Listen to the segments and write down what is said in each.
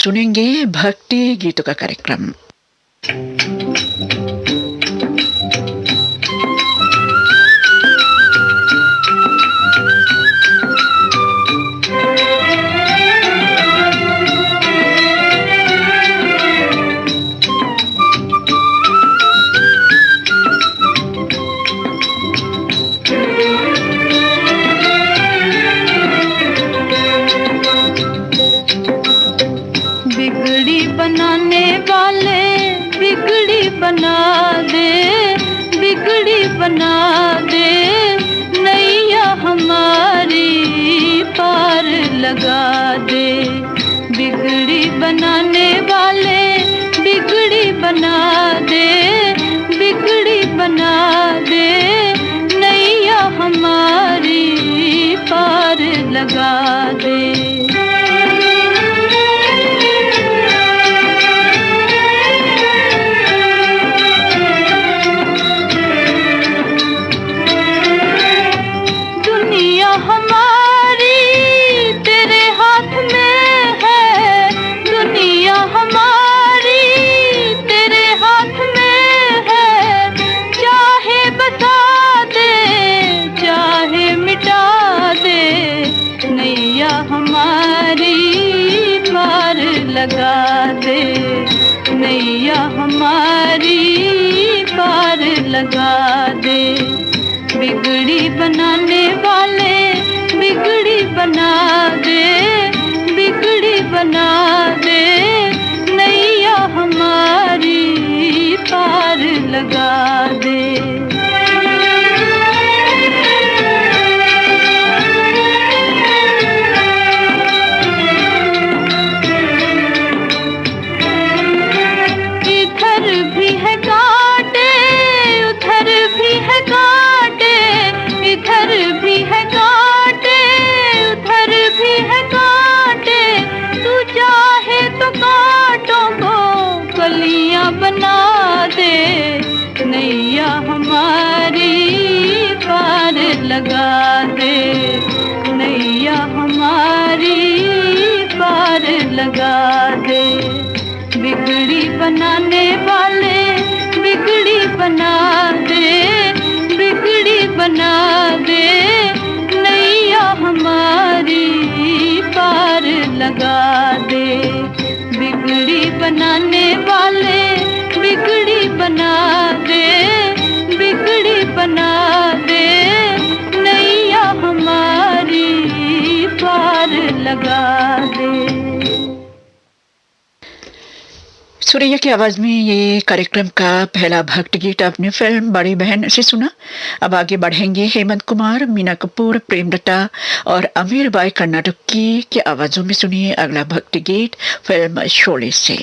सुनेंगे भक्ति गीतों का कार्यक्रम। बना दे नैया हमारी पार लगा दे। बिगड़ी बनाने वाले बिगड़ी बना दे, बिगड़ी बना दे नैया हमारी पार लगा दे। लगा दे नैया हमारी पार लगा दे। बिगड़ी बनाने वाले बिगड़ी बना दे, बिगड़ी बना दे नैया हमारी पार लगा दे। बना दे नैया हमारी पार लगा दे, नैया हमारी पार लगा दे। बिगड़ी बनाने वाले बिगड़ी बना दे, बिगड़ी बना दे नैया हमारी पार लगा दे। बिगड़ी बनाने वाले बिगड़ी बना दे, बिगड़ी बना दे नैया हमारी पार लगा दे। सुरैया की आवाज में ये कार्यक्रम का पहला भक्ति गीत आपने फिल्म बड़ी बहन से सुना। अब आगे बढ़ेंगे हेमंत कुमार, मीना कपूर, प्रेमलता और अमीर बाई कर्नाटक की आवाजों में सुनिए अगला भक्ति गीत फिल्म शोले से।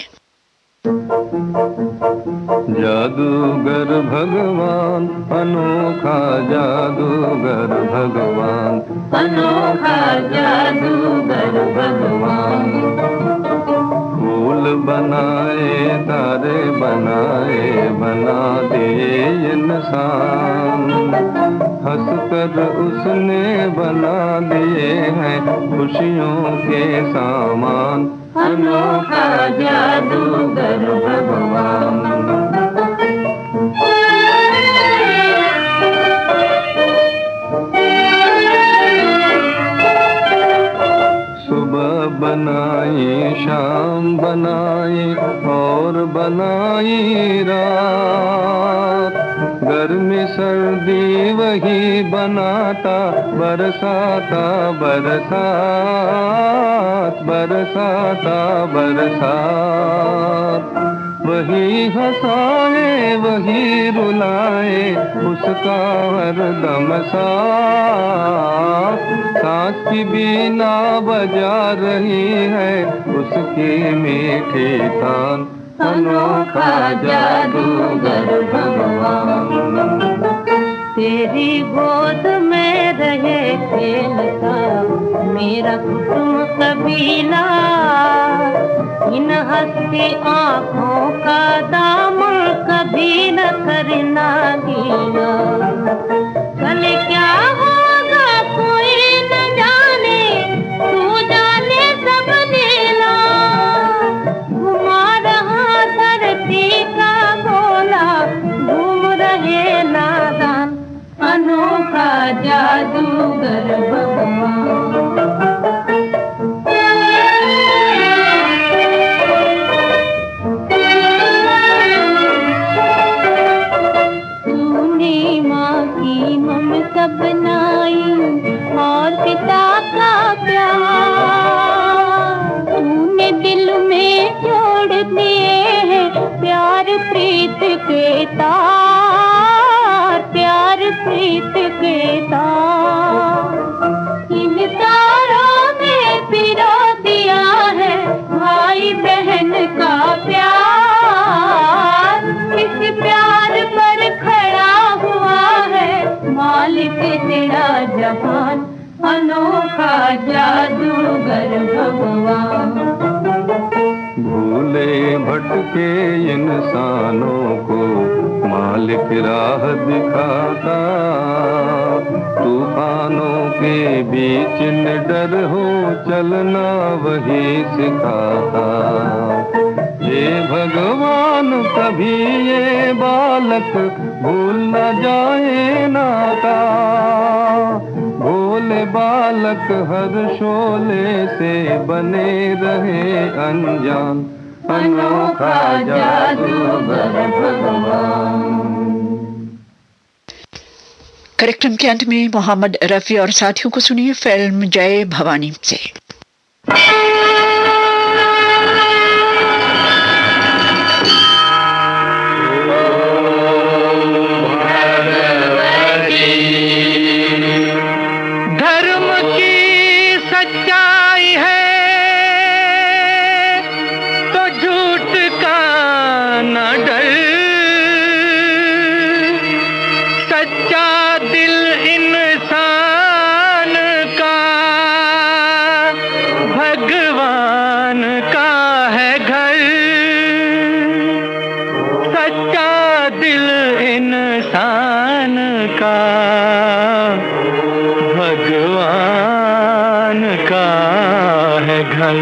जादूगर भगवान अनोखा जादूगर भगवान, अनोखा जादूगर भगवान। फूल बनाए तारे बनाए बना दिए इंसान, हंसकर उसने बना दिए हैं खुशियों के सामान। अनोखा जादूगर भगवान। सुबह बनाई शाम बनाई और बनाई रात, गर्मी सर्दी वही बनाता बरसाता बरसात, बरसाता बरसात। वही हंसाए वही रुलाए उसका हरदम साथ, सांस की बीना बजा रही है उसकी मीठी तान। अनोखा जादूगर भगवान। तेरी गोद में रहे खेलता मेरा कुटुंब कबीला, इन हंसती आँखों का दामन कभी न करना गीला। कल क्या होगा कोई न जाने, तू जाने सब लीला। दिल में जोड़ दिए हैं प्यार प्रीत के तार, प्यार प्रीत के तार। इन तारों में पिरो दिया है भाई बहन का प्यार, इस प्यार पर खड़ा हुआ है मालिक तेरा जहान, अनोखा जादूगर भगवान। भूले भटके इंसानों को मालिक राह दिखाता, तूफानों के बीच निडर हो चलना वही सिखाता। हे भगवान कभी ये बालक भूल न जाए नाता, भोले बालक हर शोले से बने रहे अनजान, अनोखा जादूगर भगवान। कार्यक्रम के अंत में मोहम्मद रफी और साथियों को सुनिए फिल्म जय भवानी से। धर्म की सच्चाई है तो झूठ का न डर, सच्चा दिल इंसान का भगवान का है घर, सच्चा दिल इंसान का भगवान का है घर।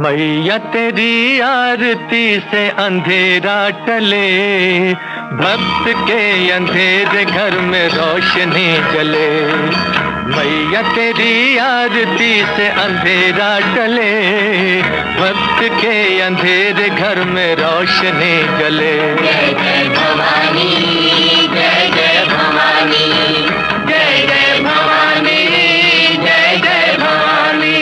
मैया तेरी आरती से अंधेरा टले, भक्त के अंधेरे घर में रोशनी जले। मैया तेरी आरती से अंधेरा टले, भक्त के अंधेरे घर में रोशनी जले। जय जय भवानी, जय जय भवानी, जय जय भवानी, जय जय भवानी।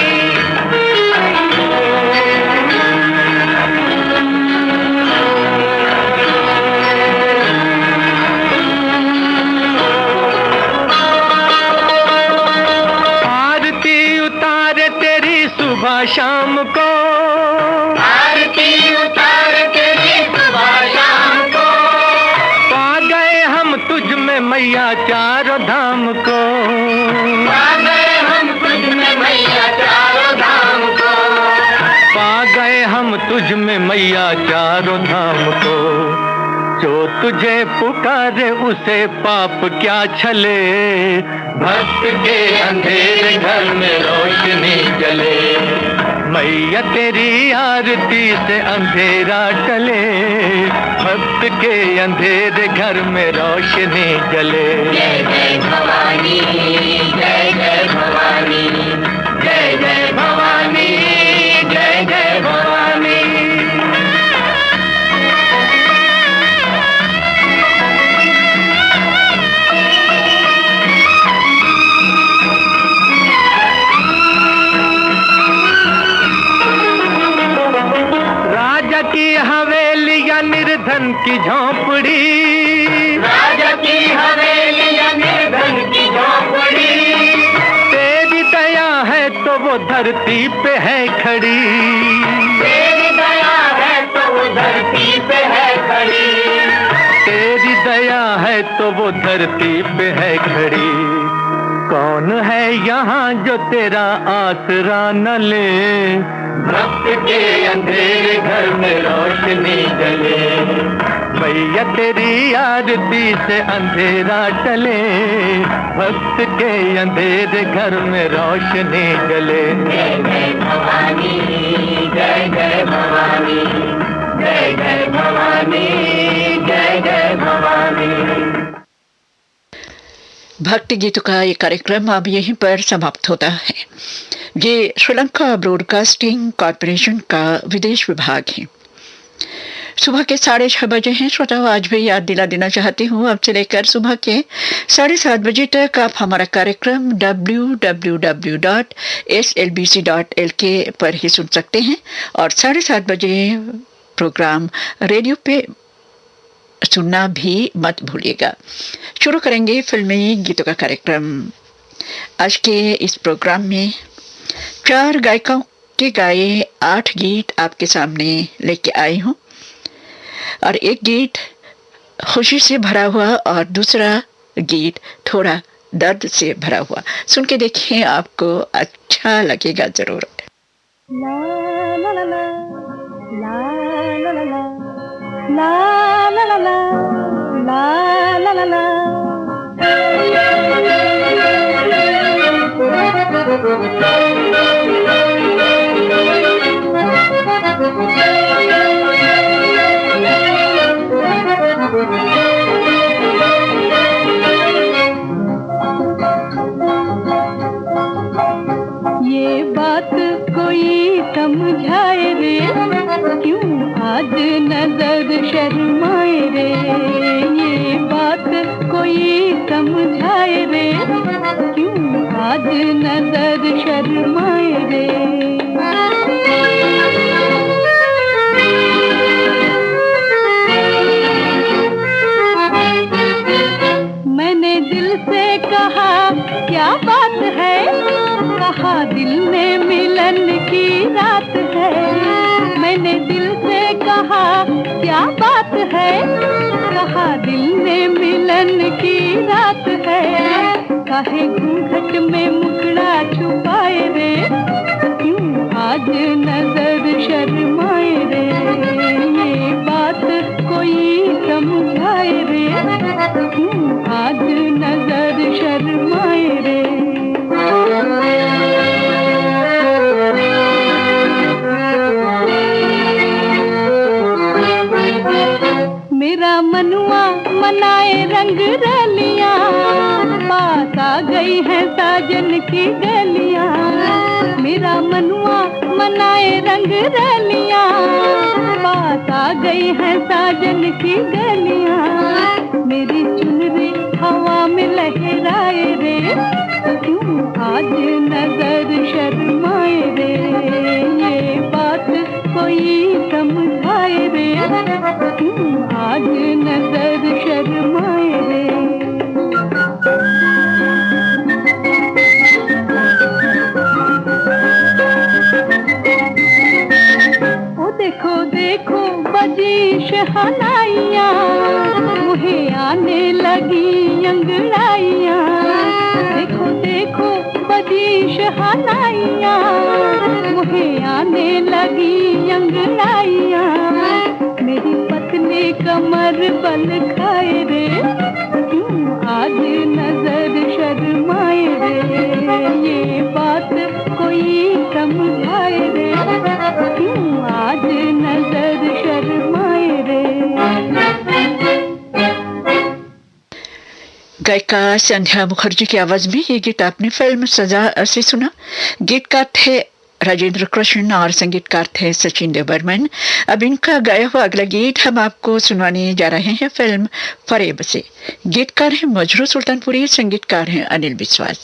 आरती उतारे तेरी सुबह शाम को, आरती उतार तेरी सुबह शाम को, पा गए हम तुझ में मैया चारों धाम को। पा गए हम तुझ में मैया चारों धाम को, पा गए हम तुझ में मैया चारों धाम को। जो तुझे पुकारे उसे पाप क्या छले, भक्त के अंधेरे घर में रोशनी जले। मैया तेरी आरती से अंधेरा टले, भक्त के अंधेरे घर में रोशनी जले। जय जय भवानी, जय जय भवानी, जय जय भवानी, जय जय भवानी। राजा की हवेली या निर्धन की झोंपड़ी, राजा की हवेली या निर्धन की झोंपड़ी, तेरी दया है तो वो धरती पे है खड़ी। तेरी दया है तो वो धरती पे है खड़ी, तेरी दया है तो वो धरती पे है खड़ी। कौन है यहाँ जो तेरा आसरा न ले, भक्त के अंधेरे घर में रोशनी जले। मैया तेरी आरती से अंधेरा टले, भक्त के अंधेरे घर में रोशनी जले। जय जय भवानी, जय जय भवानी, जय जय भवानी, जय जय भवानी। भक्ति गीतों का ये कार्यक्रम अब यहीं पर समाप्त होता है। ये श्रीलंका ब्रॉडकास्टिंग कॉरपोरेशन का विदेश विभाग है। सुबह के 6:30 हैं श्रोताओं। आज भी याद दिला देना चाहती हूँ, अब से लेकर सुबह के 7:30 बजे तक आप हमारा कार्यक्रम www.slbc.lk पर ही सुन सकते हैं और 7:30 बजे प्रोग्राम रेडियो पे सुनना भी मत भूलिएगा। शुरू करेंगे फिल्मी गीतों का कार्यक्रम। आज के इस प्रोग्राम में 4 गायकों के गाए 8 गीत आपके सामने लेके आई हूँ और एक गीत खुशी से भरा हुआ और दूसरा गीत थोड़ा दर्द से भरा हुआ। सुन के देखिए, आपको अच्छा लगेगा जरूर। ला ला ला ला ला ला ला ला ला ला ला ला ला ला। ये बात कोई समझाए रे, क्यों आज नजर शर्माए रे। ये बात कोई समझाए रे, क्यों आज नजर शर्माए रे। मैंने दिल से कहा क्या बात है, कहा दिल में मिलन की रात है। मैंने दिल से कहा क्या बात है, कहा दिल में मिलन की रात है। काहे घूंघट में मुखड़ा छुपाए रे, क्यों आज नजर शर्माए रे। ये बात कोई समझाए रे, क्यों आज नजर शर्माए रे। मेरा मनुआ मनाए रंग रलियां, पास आ गई है साजन की गलियां। मेरा मनुआ मनाए रंग रलियां, पास आ गई है साजन की गलियां। मेरी चुनरी हवा में लहराए रे, क्यों आज नजर शर्माए रे। ये बात कोई समझाए रे, क्यों आज नजर शर्माए रे। ओ देखो देखो बजी शहनाइयाँ, मुहे आने लगी अंगड़ाइयाँ। देखो देखो बजी शहनाइयाँ, मुहे आने लगी अंगड़ाइयाँ। मेरी पतली कमर बल खाए रे, क्यों आज नजर शर्माए रे। ये बात कोई समझाए रे, क्यों आज नजर शर्माए रे। गायिका संध्या मुखर्जी की आवाज में ये गीत आपने फिल्म सजा से सुना। गीतकार थे राजेंद्र कृष्ण और संगीतकार थे सचिन देव बर्मन। अब इनका गाया हुआ अगला गीत हम आपको सुनवाने जा रहे हैं फिल्म फरेब से। गीतकार हैं मजरू सुल्तानपुरी, संगीतकार हैं अनिल विश्वास।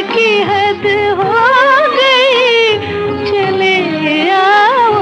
की हद हो गई, चले आओ।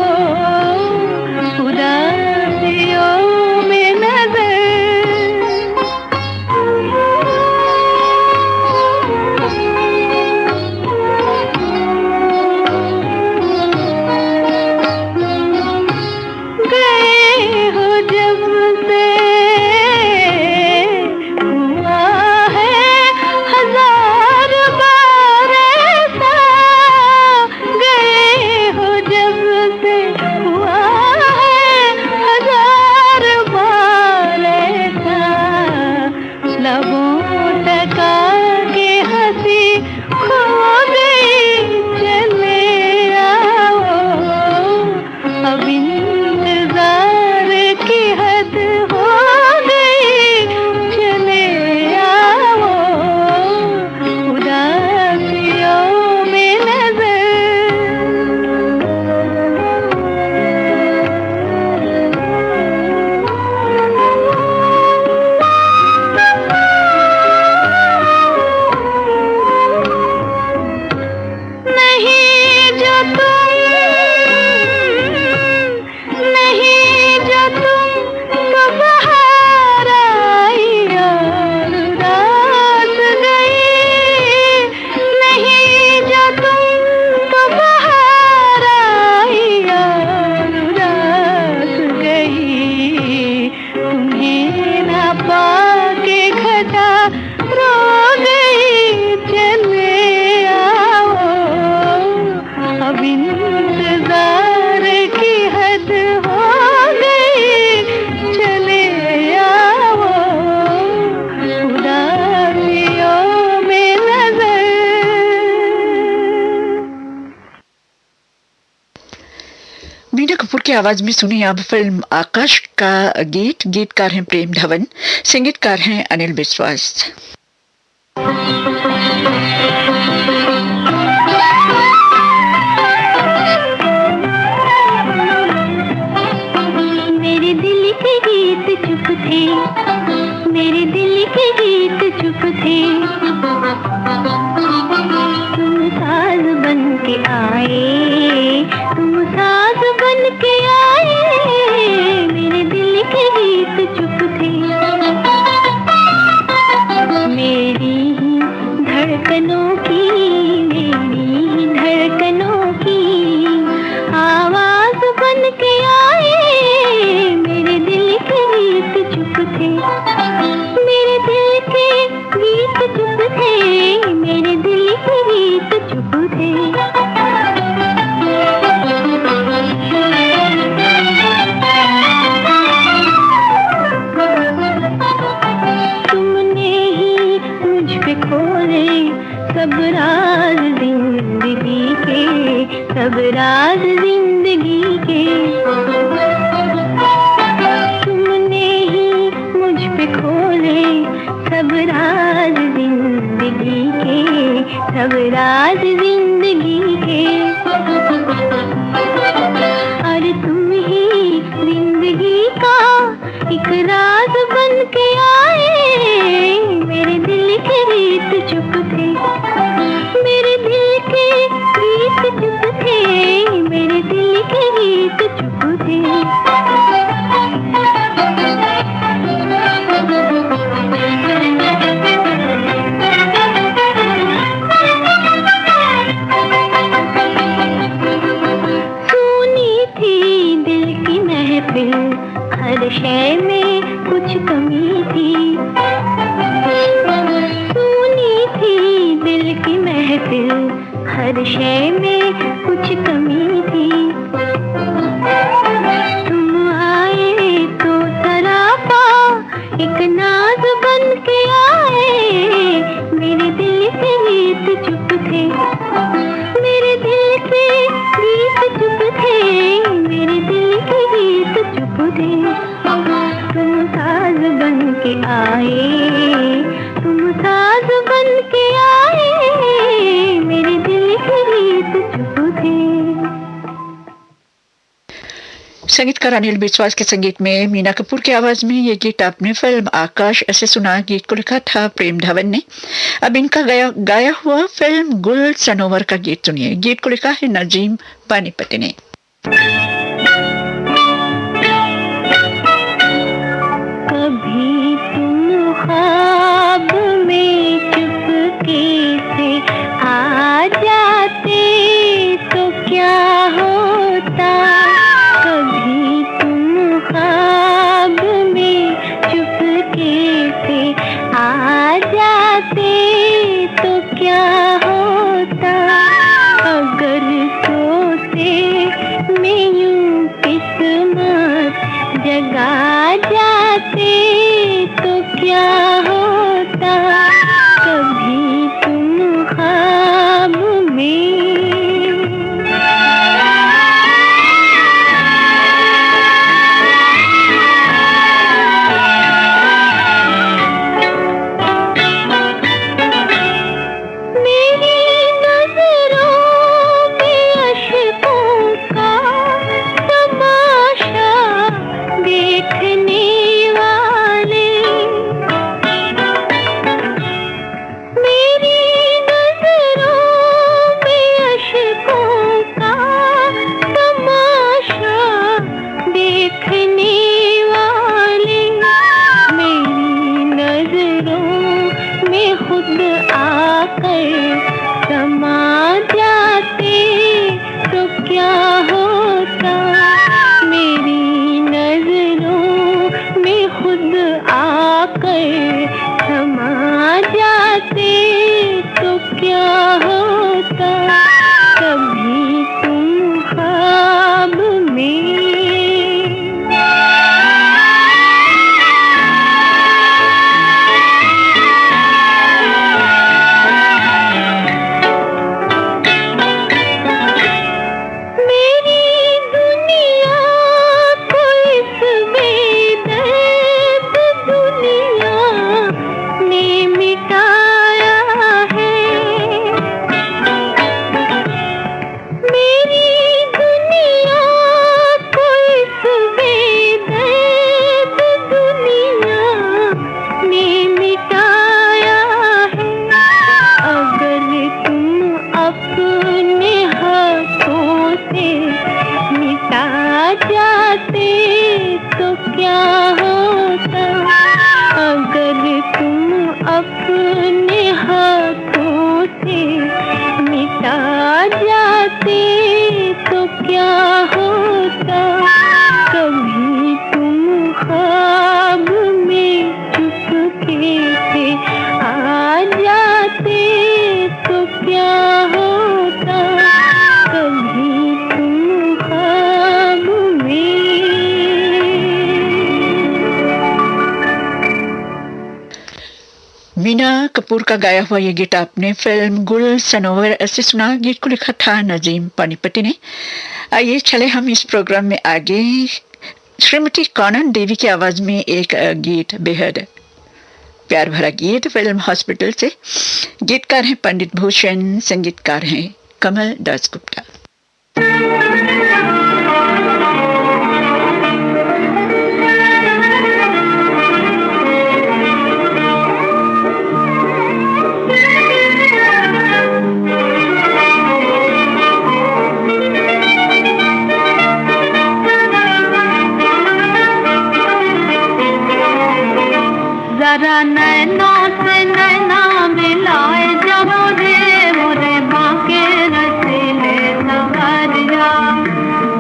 अब इंतजार की हद हो गई, चले आओ उदासियों में नजर। नहीं जो तुम, नहीं जो तुम, तो बहार आई और रात गई। नहीं जो तुम, तो बहार आई और रात गई। तुम्हें ना पाके घटा रो गई, चले आओ अब इंतजार की हद हो गई, चले आओ उदासियों में नजर। मीना कपूर की आवाज में सुनी अब फिल्म आकाश का गीत। गीतकार हैं प्रेम धवन, संगीतकार हैं अनिल विश्वास। मेरे दिल के गीत चुप थे, मेरे दिल के गीत चुप थे। तुम साज बन के आए, तुम साज बन के आए। मेरे दिल के गीत चुप थे, मेरी ही धड़कनों की, मेरी ही धड़कनों की आवाज बन के आए। मेरे दिल के गीत चुप थे, मेरे दिल के गीत चुप थे, मेरे दिल के गीत चुप थे। तुमने ही मुझ पे खोले सब राज जिंदगी के, सब राज जिंदगी के। तुमने ही मुझ पे खोले सब राज जिंदगी के, सब राज जिंदगी के। और तुम ही जिंदगी का एक राज बन के आए। मेरे दिल के गीत चुप थे, मेरे दिल के गीत चुप थे, मेरे दिल के गीत चुप थे। सुनी थी दिल की महफिल, हर शय में कुछ कमी थी। सुनी थी दिल की महफिल, हर शय में कुछ कमी थी। तुम आए तो सरापा एक नाज बन के आए। मेरे दिल के गीत चुप थे, मेरे दिल के गीत चुप थे, मेरे दिल के गीत चुप थे। तुम साज बन के आए, तुम साज बन के आए। मेरे दिल के गीत चुप थे। संगीतकार अनिल विश्वास के संगीत में मीना कपूर की आवाज में ये गीत आपने फिल्म आकाश ऐसे सुना। गीत को लिखा था प्रेम धवन ने। अब इनका गाया हुआ फिल्म गुल सनोवर का गीत सुनिए। गीत को लिखा है नजीम पानीपति ने। कभी तुम ख्वाब में चुपके से आ जाते तो क्या होता। कभी तुम ख्वाब में चुपके से आ जाते तो क्या होता। अगर सोते में यूं किस्मत जगा जाते तो क्या होता। कभी तुम ख्वाब में मीना कपूर का गाया हुआ ये गीत आपने फिल्म गुल सनोवर से सुना। गीत को लिखा था नजीम पानीपति ने। आइए चले हम इस प्रोग्राम में आगे। श्रीमती कानन देवी की आवाज में एक गीत, बेहद प्यार भरा गीत फिल्म हॉस्पिटल से। गीतकार हैं पंडित भूषण, संगीतकार हैं कमल दास गुप्ता। जरा नैनों से नैना मिलाए जब रे मोरे बाके रसीले सवरिया।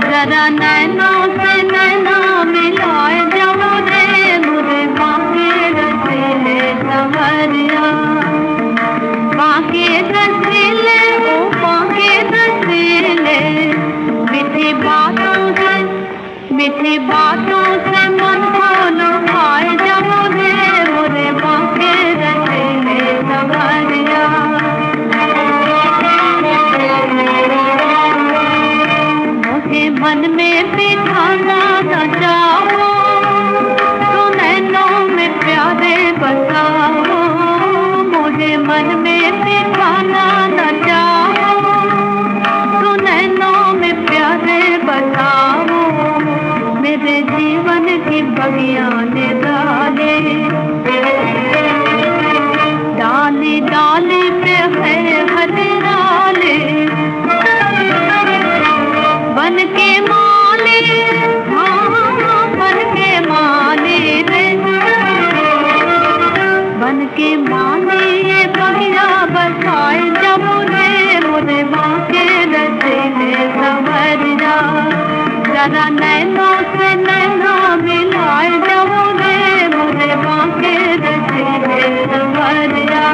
जरा नैनों से नैना मिलाए जब रे मोरे बाके रसीले सवरिया। बाके रसीले ओ बाके रसीले, मीठी बातों से मन को लुभाए जब रे बाके रसीले सवरिया। मुझे मन में बिठाना न चाहो, तो नैनों में प्यारे बसाओ। मुझे मन में बिठाना न चाहो, तो नैनों में प्यारे बसाओ। मेरे जीवन की बगिया ने डाले डाली डाली पे है हरियाले। बन के माले, हाँ बन के माले रे, बन के माले ये बगिया बसाए जब रे मोरे बाके रसीले सवरिया। जरा नैनों से नैना मिलाए जब रे मोरे बाके रसीले सवरिया।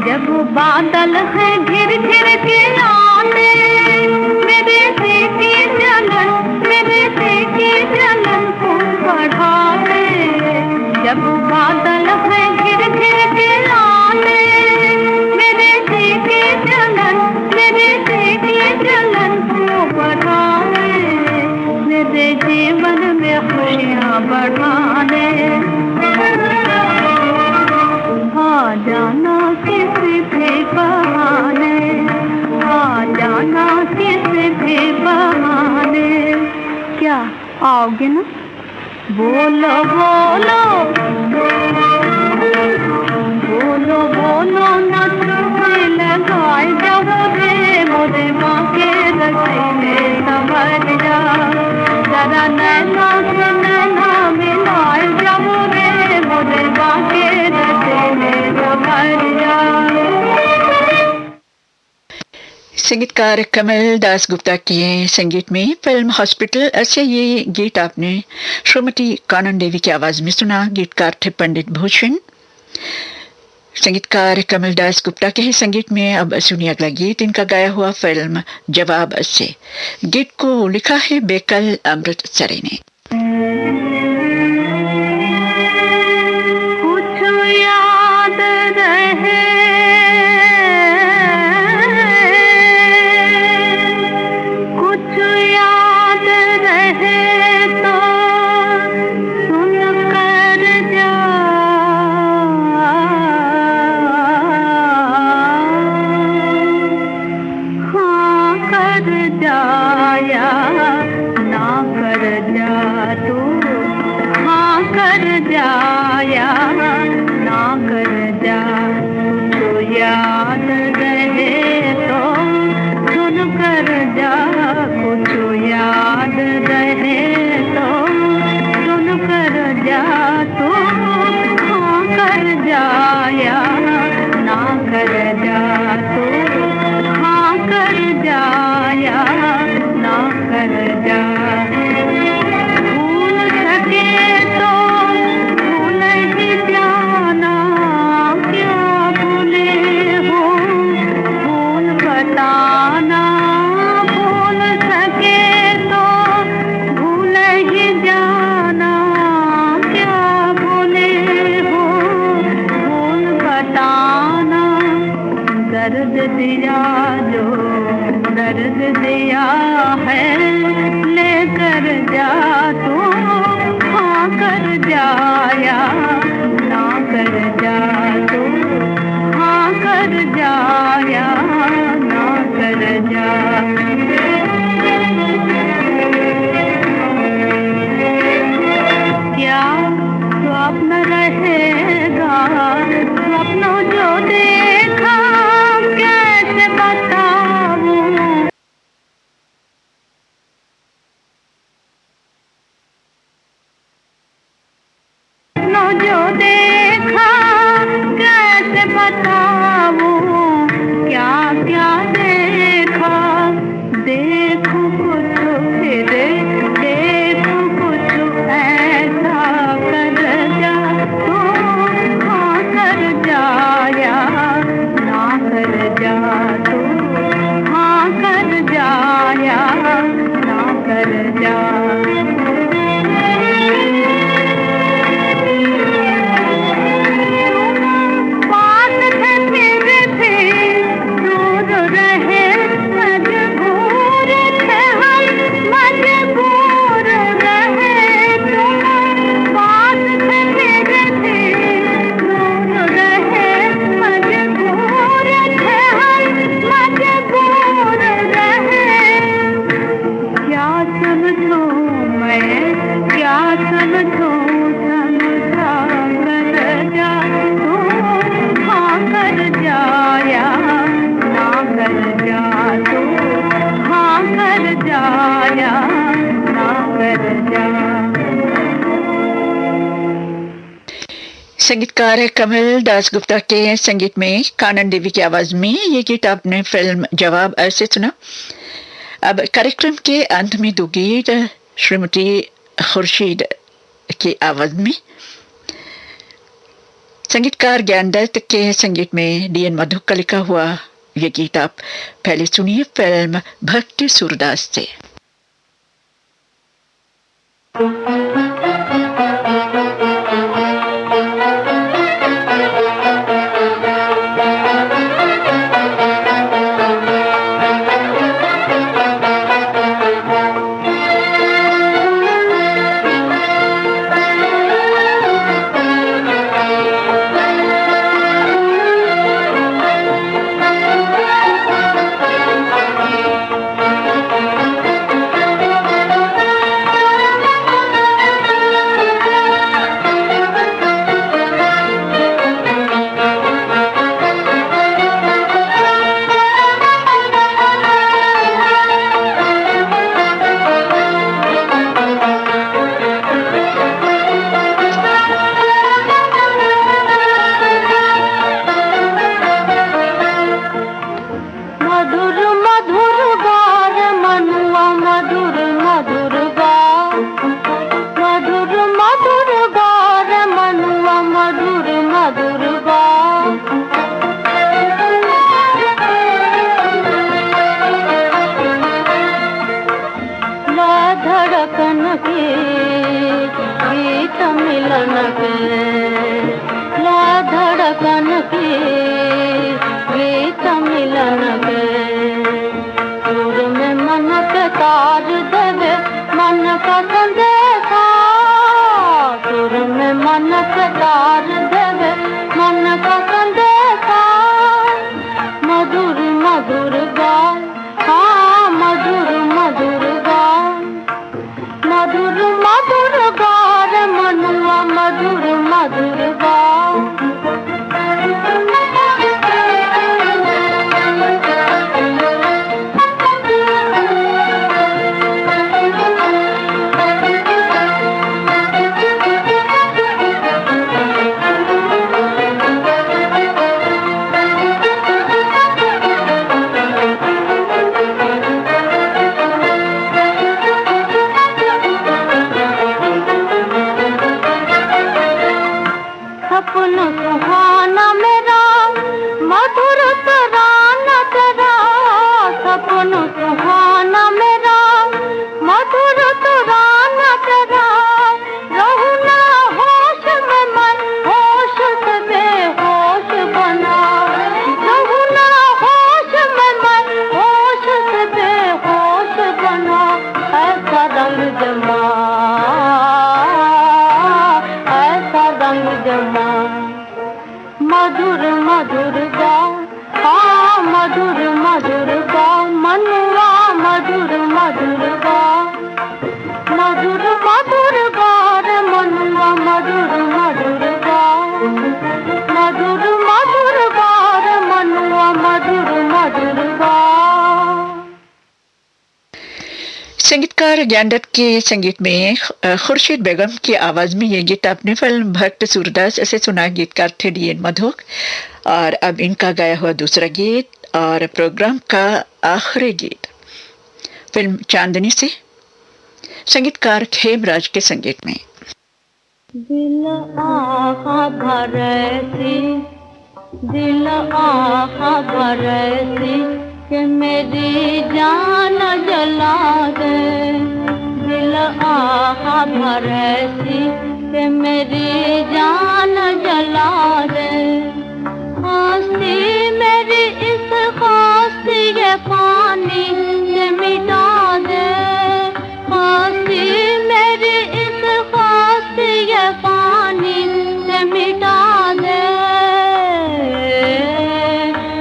जब बादल है घिर घिर के आते, मेरे से की जलन को बढ़ाते। जब बादल है घिर घिर के आते, मेरे से की जलन को बढ़ाते। मेरे जीवन में खुशियाँ बढ़ाने आ जाना किसी भी बहाने, आ जाना किसी भी बहाने। क्या आओगे ना? बोलो बोलो बोलो बोलो ना तुझे लगाए जब रे मोरे बाके रसीले सवरिया। जरा नैना से नैना मिलाए जब रे मोरे बाके रसीले सवरिया। संगीतकार कमल दास गुप्ता के संगीत में फिल्म हॉस्पिटल ऐसे ये गीत आपने श्रीमती कानन देवी की आवाज में सुना। गीतकार थे पंडित भूषण, संगीतकार कमल दास गुप्ता के ही संगीत में। अब सुनिए अगला गीत इनका गाया हुआ फिल्म जवाब से। गीत को लिखा है बेकल अमृतसरी ने। कुछ याद रहे तो सुन कर जा, हाँ कर जाया ना कर जा तू, हाँ कर जाया ना कर जा। तो याद रहे तो सुन कर जा, कुछ याद रहे तो सुन कर जा। तो हाँ कर जाया ना कर जा, तो हाँ कर जाया ना कर जा। भूल सके तो भूल ही जाना, क्या भूले हो भूल बताना। भूल सके दर्द दिया जो दर्द दिया है लेकर जा तू हाँ कर जाया ना कर जा तू हाँ कर जाया ना कर जा क्या स्वप्न रहेगा स्वप्नों जो देखा कैसे बताऊं स्वप्नों जो देखा कैसे बताऊं क्या क्या देखा देखूं कुछ फिर देखूं कुछ ऐसा कर जा तू हाँ कर जाया ना कर जा तू हाँ कर जाया ना कर जा पास थे फिर भी दूर रहे मजबूर थे हम मजबूर रहे तुम पास थे फिर भी दूर रहे मजबूर थे हम मजबूर रहे क्या समझूं मैं क्या समझूं समझा कर जा तू हाँ कर जाया ना कर जा तू हाँ कर जाया ना कर जा संगीतकार कमल दास गुप्ता के संगीत में कानन देवी की आवाज में ये गीत आपने फिल्म जवाब ऐसे सुना। अब कार्यक्रम के अंत में दो गीत श्रीमती खुर्शीद की आवाज में, संगीतकार ज्ञानदत्त के संगीत में डीएन मधुक का लिखा हुआ ये गीत आप पहले सुनिए फिल्म भक्ति सूरदास से। मधुर मधुर गाओ, हाँ मधुर मधुर गाओ, मनवा मधुर मधुर गाओ, मधुर मधुर गाओ रे मनवा मधुर मधुर गाओ, मधुर मधुर गाओ रे मनवा मधुर मधुर गाओ। संगीतकार ज्ञानदत्त के संगीत में खुर्शीद बेगम की आवाज में ये गीत आपने फिल्म भक्त सूरदास से सुना। गीतकार थे डी एन मधोक। और अब इनका गाया हुआ दूसरा गीत और प्रोग्राम का आखिरी गीत फिल्म चांदनी से, संगीतकार खेमराज के संगीत में। दिल आहा भरती, दिल आहा भरती कि मेरी जान जला दे, दिल आहा भरती कि मेरी जान जला दे, हंसी मेरी इस खासी ये पानी से मिटा दे, हंसी मेरी इस खासी ये पानी से मिटा दे,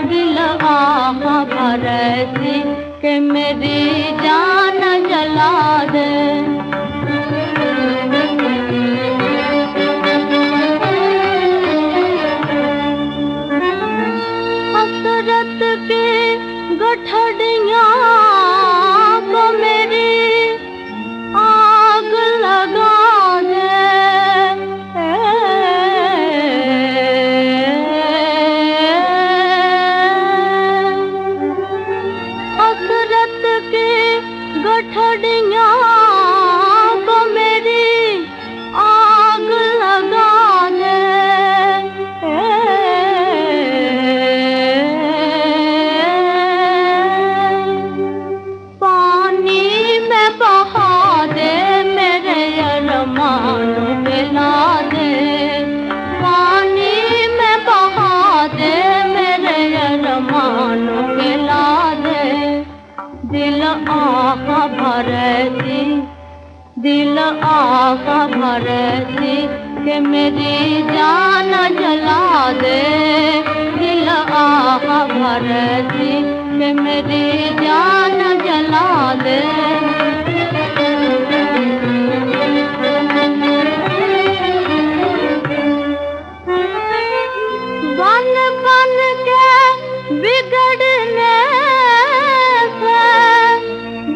दिल आहा भरती कि मेरी जान जला दे। हसरत के गठड़ियाँ को मेरी आग लगा दे, हसरत के गठड़ियाँ को मेरी आग लगा दे, पानी में बहा दे मेरे अरमान मिला दे, पानी में बहा दे मेरे अरमान मिला दे, दिल आहा भरती, दिल आहा भरती कि मेरी जान जला दे, दिल आहा भरती कि मेरी जान जला दे। बन बन के बिगड़ने से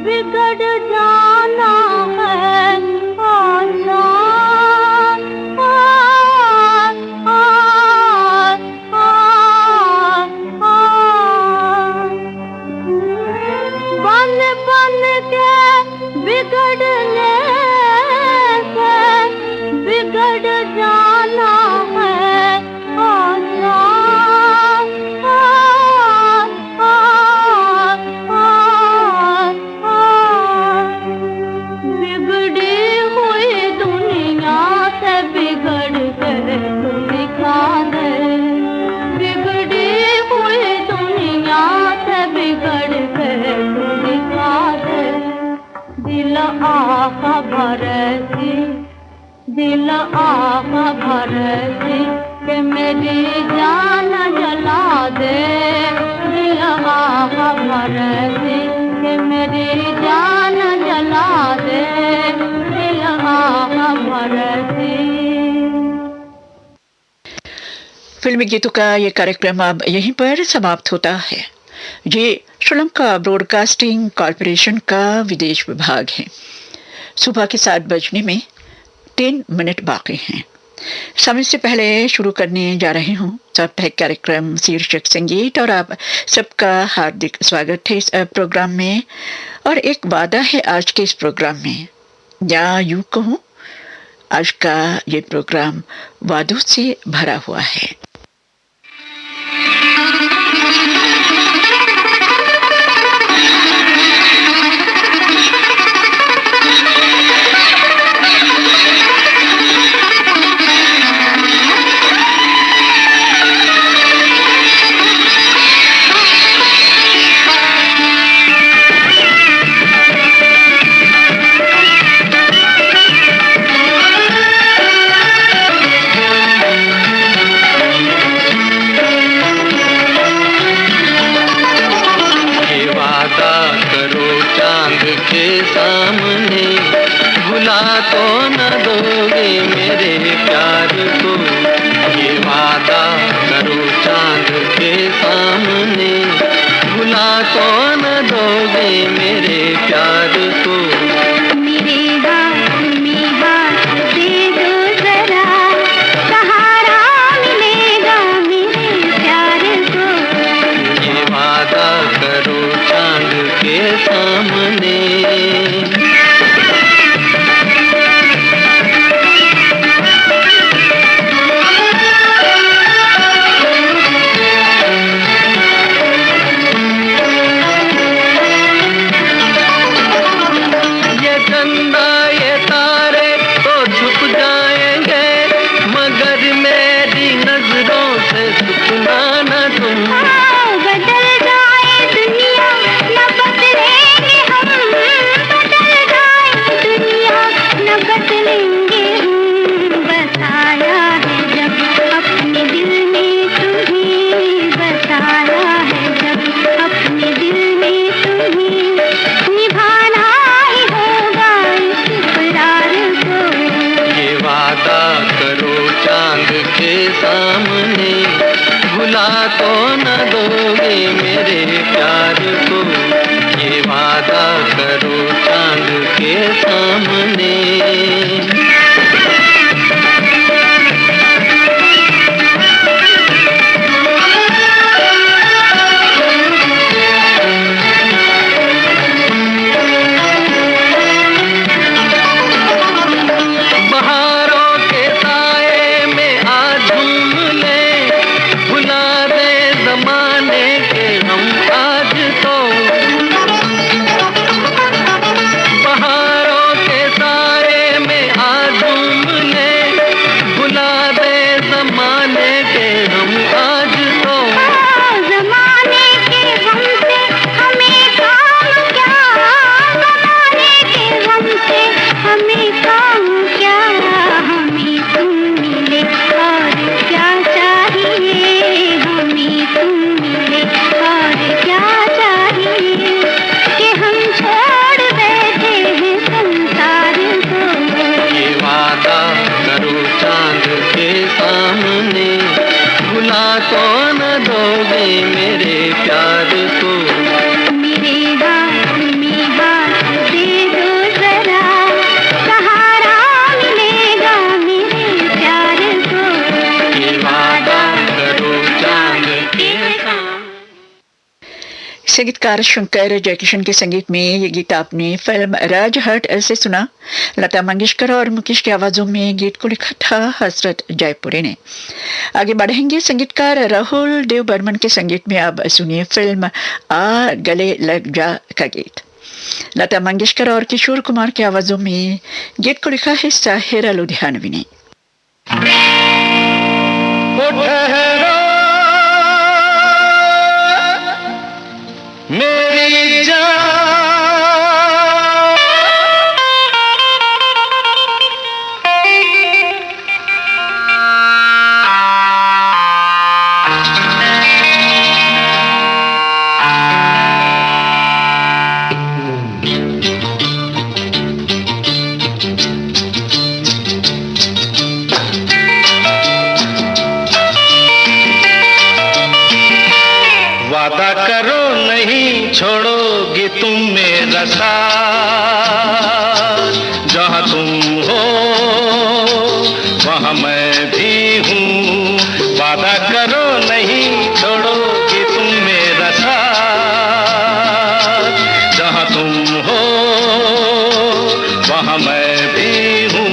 बिगड़ जाना है आसान, बन बन के बिगड़ने से बिगड़ जाना है आसान, बिगड़ी हुई दुनिया से बिगड़ कर तू दिखा दे, बिगड़ी हुई दुनिया से बिगड़ कर तू दिखा दे, दिल आहा भरती, दिल आहा भरती कि मेरी जान जला दे, दिल आहा भरती कि मेरी जान जला दे, दिल आहा भरती। फिल्मी गीतों का ये कार्यक्रम अब यहीं पर समाप्त होता है। ये श्रीलंका ब्रॉडकास्टिंग कॉरपोरेशन का विदेश विभाग है। सुबह के 7 बजने में 3 मिनट बाकी हैं। समय से पहले शुरू करने जा रही हूँ साप्ताहिक कार्यक्रम शीर्षक संगीत, और आप सबका हार्दिक स्वागत है इस प्रोग्राम में। और एक वादा है आज के इस प्रोग्राम में, या यूं कहूँ आज का ये प्रोग्राम वादों से भरा हुआ है। तो न दोगे मेरे प्यार को, ये वादा करो चांद के सामने, भुला तो न दोगे मेरे प्यार को। मेरे हाथ में हाथ दे दो जरा, सहारा मिलेगा मेरे प्यार को। ये वादा करो चांद के सामने। भुला तो न दोगे मेरे प्यार को, ये वादा करो चांद के सामने। संगीतकार शंकर जयकिशन के संगीत में ये गीत आपने फिल्म राजहट से सुना। लता मंगेशकर और मुकेश की आवाजों में गीत को लिखा था हसरत जयपुरी ने। आगे बढ़ेंगे संगीतकार राहुल देव बर्मन के संगीत में। अब सुनिए फिल्म आ गले लग जा का गीत। लता मंगेशकर और किशोर कुमार की आवाजों में गीत को लिखा है साहिरा लुधियानवी ने। मेरी जान वादा करो नहीं छोड़ोगे तुम मेरा साथ, जहाँ तुम हो वहाँ मैं भी हूँ। वादा करो नहीं छोड़ोगे तुम मेरा साथ, जहाँ तुम हो वहाँ मैं भी हूँ।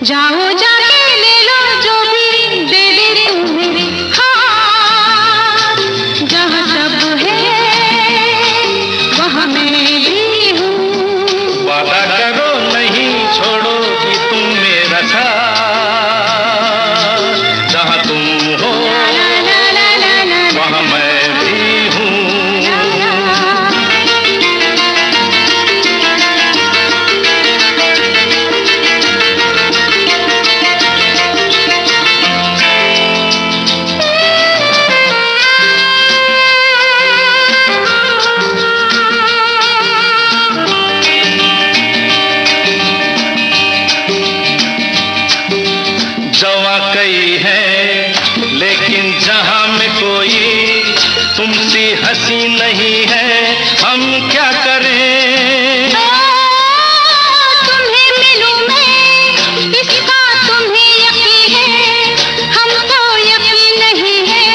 जाओ जाके ले लो जो भी दे दे तू मेरे हाथ, जहाँ सब है वहाँ मैं भी हूँ। वादा करो नहीं छोड़ोगी तुम मेरा साथ, जहाँ तुम हो वहाँ मैं भी हूँ। जवा कई है लेकिन जहां में कोई तुमसी हंसी नहीं है, हम क्या करें? तुम्हें मिलूं मैं इसका तुम्हें यकीन है, हमको यकीन नहीं है,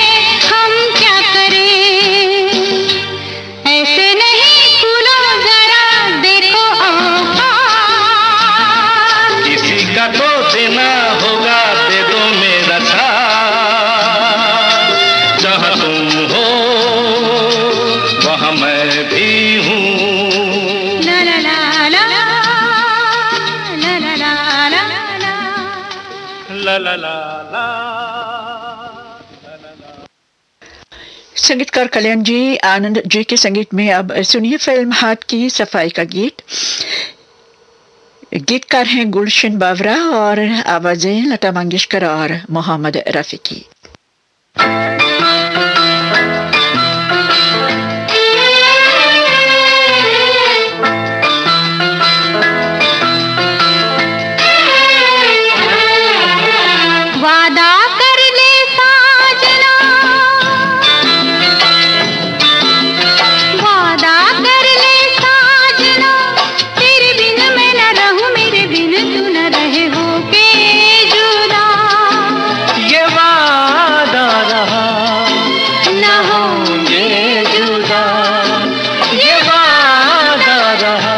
हम क्या करें? ऐसे नहीं खुलो जरा देखो औकात, किसी का तो देना होगा, दे दो मेरा साथ, जहां तुम हो वहां मैं भी हूँ। ला ला ला ला ला ला ला ला ला ला ला ला ला। संगीतकार कल्याण जी, आनंद जी के संगीत में अब सुनिए फिल्म हाथ की सफाई का गीत। गीतकार हैं गुलशन बावरा और आवाजें लता मंगेशकर और मोहम्मद रफी की। वादा कर ले साजना, वादा कर ले साजना, तेरे बिन मैं न रहूं, मेरे बिन तू न रहे हो के जुदा। ये वादा रहा न होंगे जुदा, ये वादा रहा।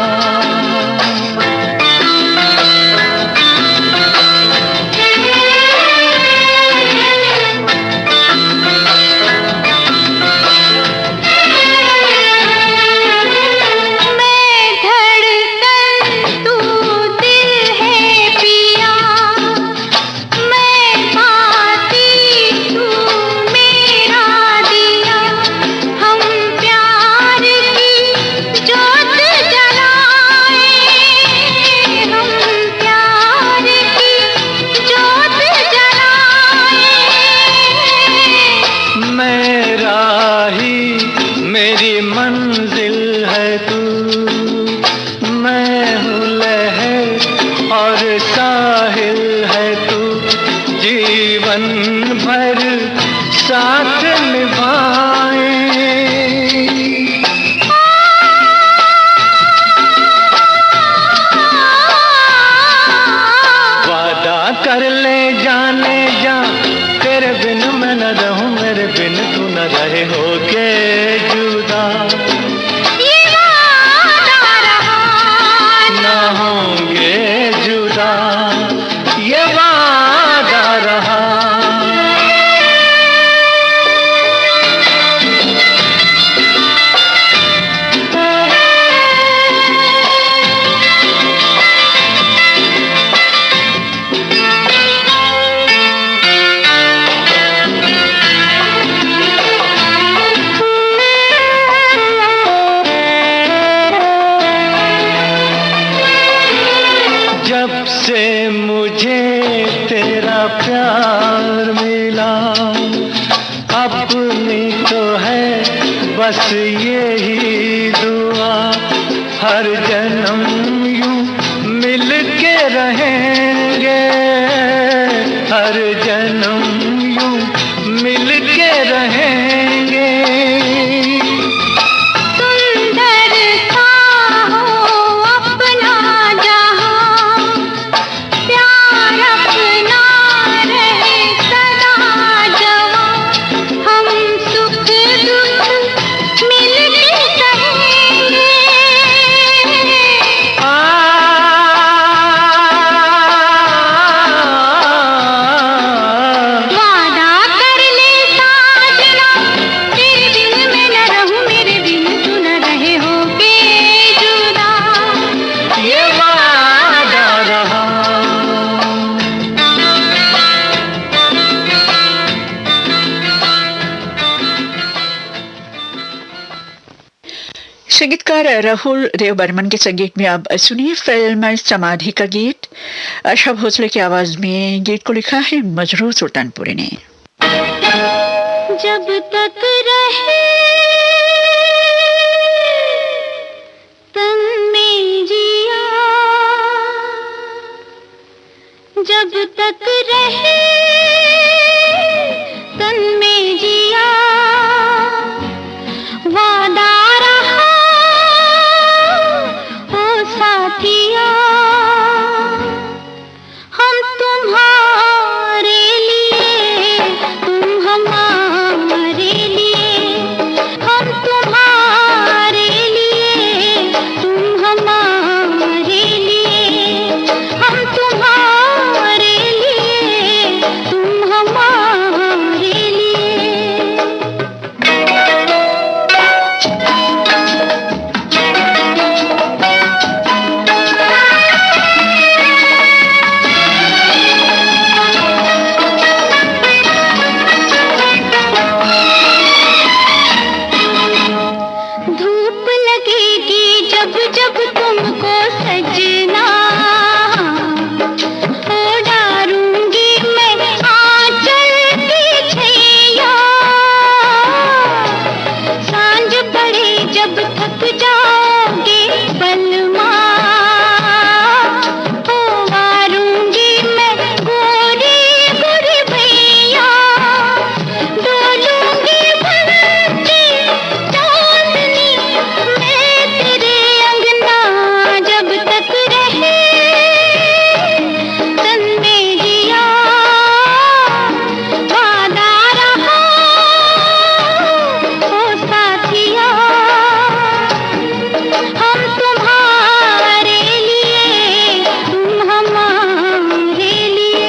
मैं धड़कन तू दिल है पिया, मैं बाती तू मेरा दिया, हम प्यार की जोत जलाए, हम प्यार की जोत जलाए। मेरा ही मेरी मंजिल है तू, मैं हूँ लहर और साहिल है तू, जीवन भर साथ निभाए। वादा कर ले जाने जा, तेरे बिन मैं न रहूं, मेरे बिन तू न रहे हो के जुदा। ये वादा रहा न होंगे जुदा, ये वादा रहा। जब से मुझे तेरा प्यार मिला, अपनी तो है बस यही दुआ, हर जन्म यूं मिल के रहेंगे, हर जन्म यूं मिल के रहेंगे। सुंदर सा हो अपना जहां, प्यार अपना रहे सदा जवां, हम सुख दुख मिल के सहेंगे। आ संगीतकार राहुल देव बर्मन के संगीत में अब सुनिए फिल्म समाधि का गीत। आशा भोसले की आवाज में गीत को लिखा है मजरूर सुल्तानपुरी ने। जब तक रहे तन में जिया, जब तक रहे तन में जिया, वादा रहा ओ साथिया, हम तुम्हारे लिए तुम हमारे लिए, हम तुम्हारे लिए तुम हमारे लिए, हम तुम्हारे लिए तुम हमारे लिए। धूप लगेगी जब जब तुमको सजना, डारूंगी मैं आंचल की छैया, सांझ पड़े जब थक जाओगे बलमा, वारूंगी मैं गोरी गोरी भैया, डोलूंगी बनती चांदनी मैं तेरे अंगना, जब तक रहे तन में जिया, वादा रहा ओ साथिया, हम तुम्हारे लिए तुम हमारे लिए।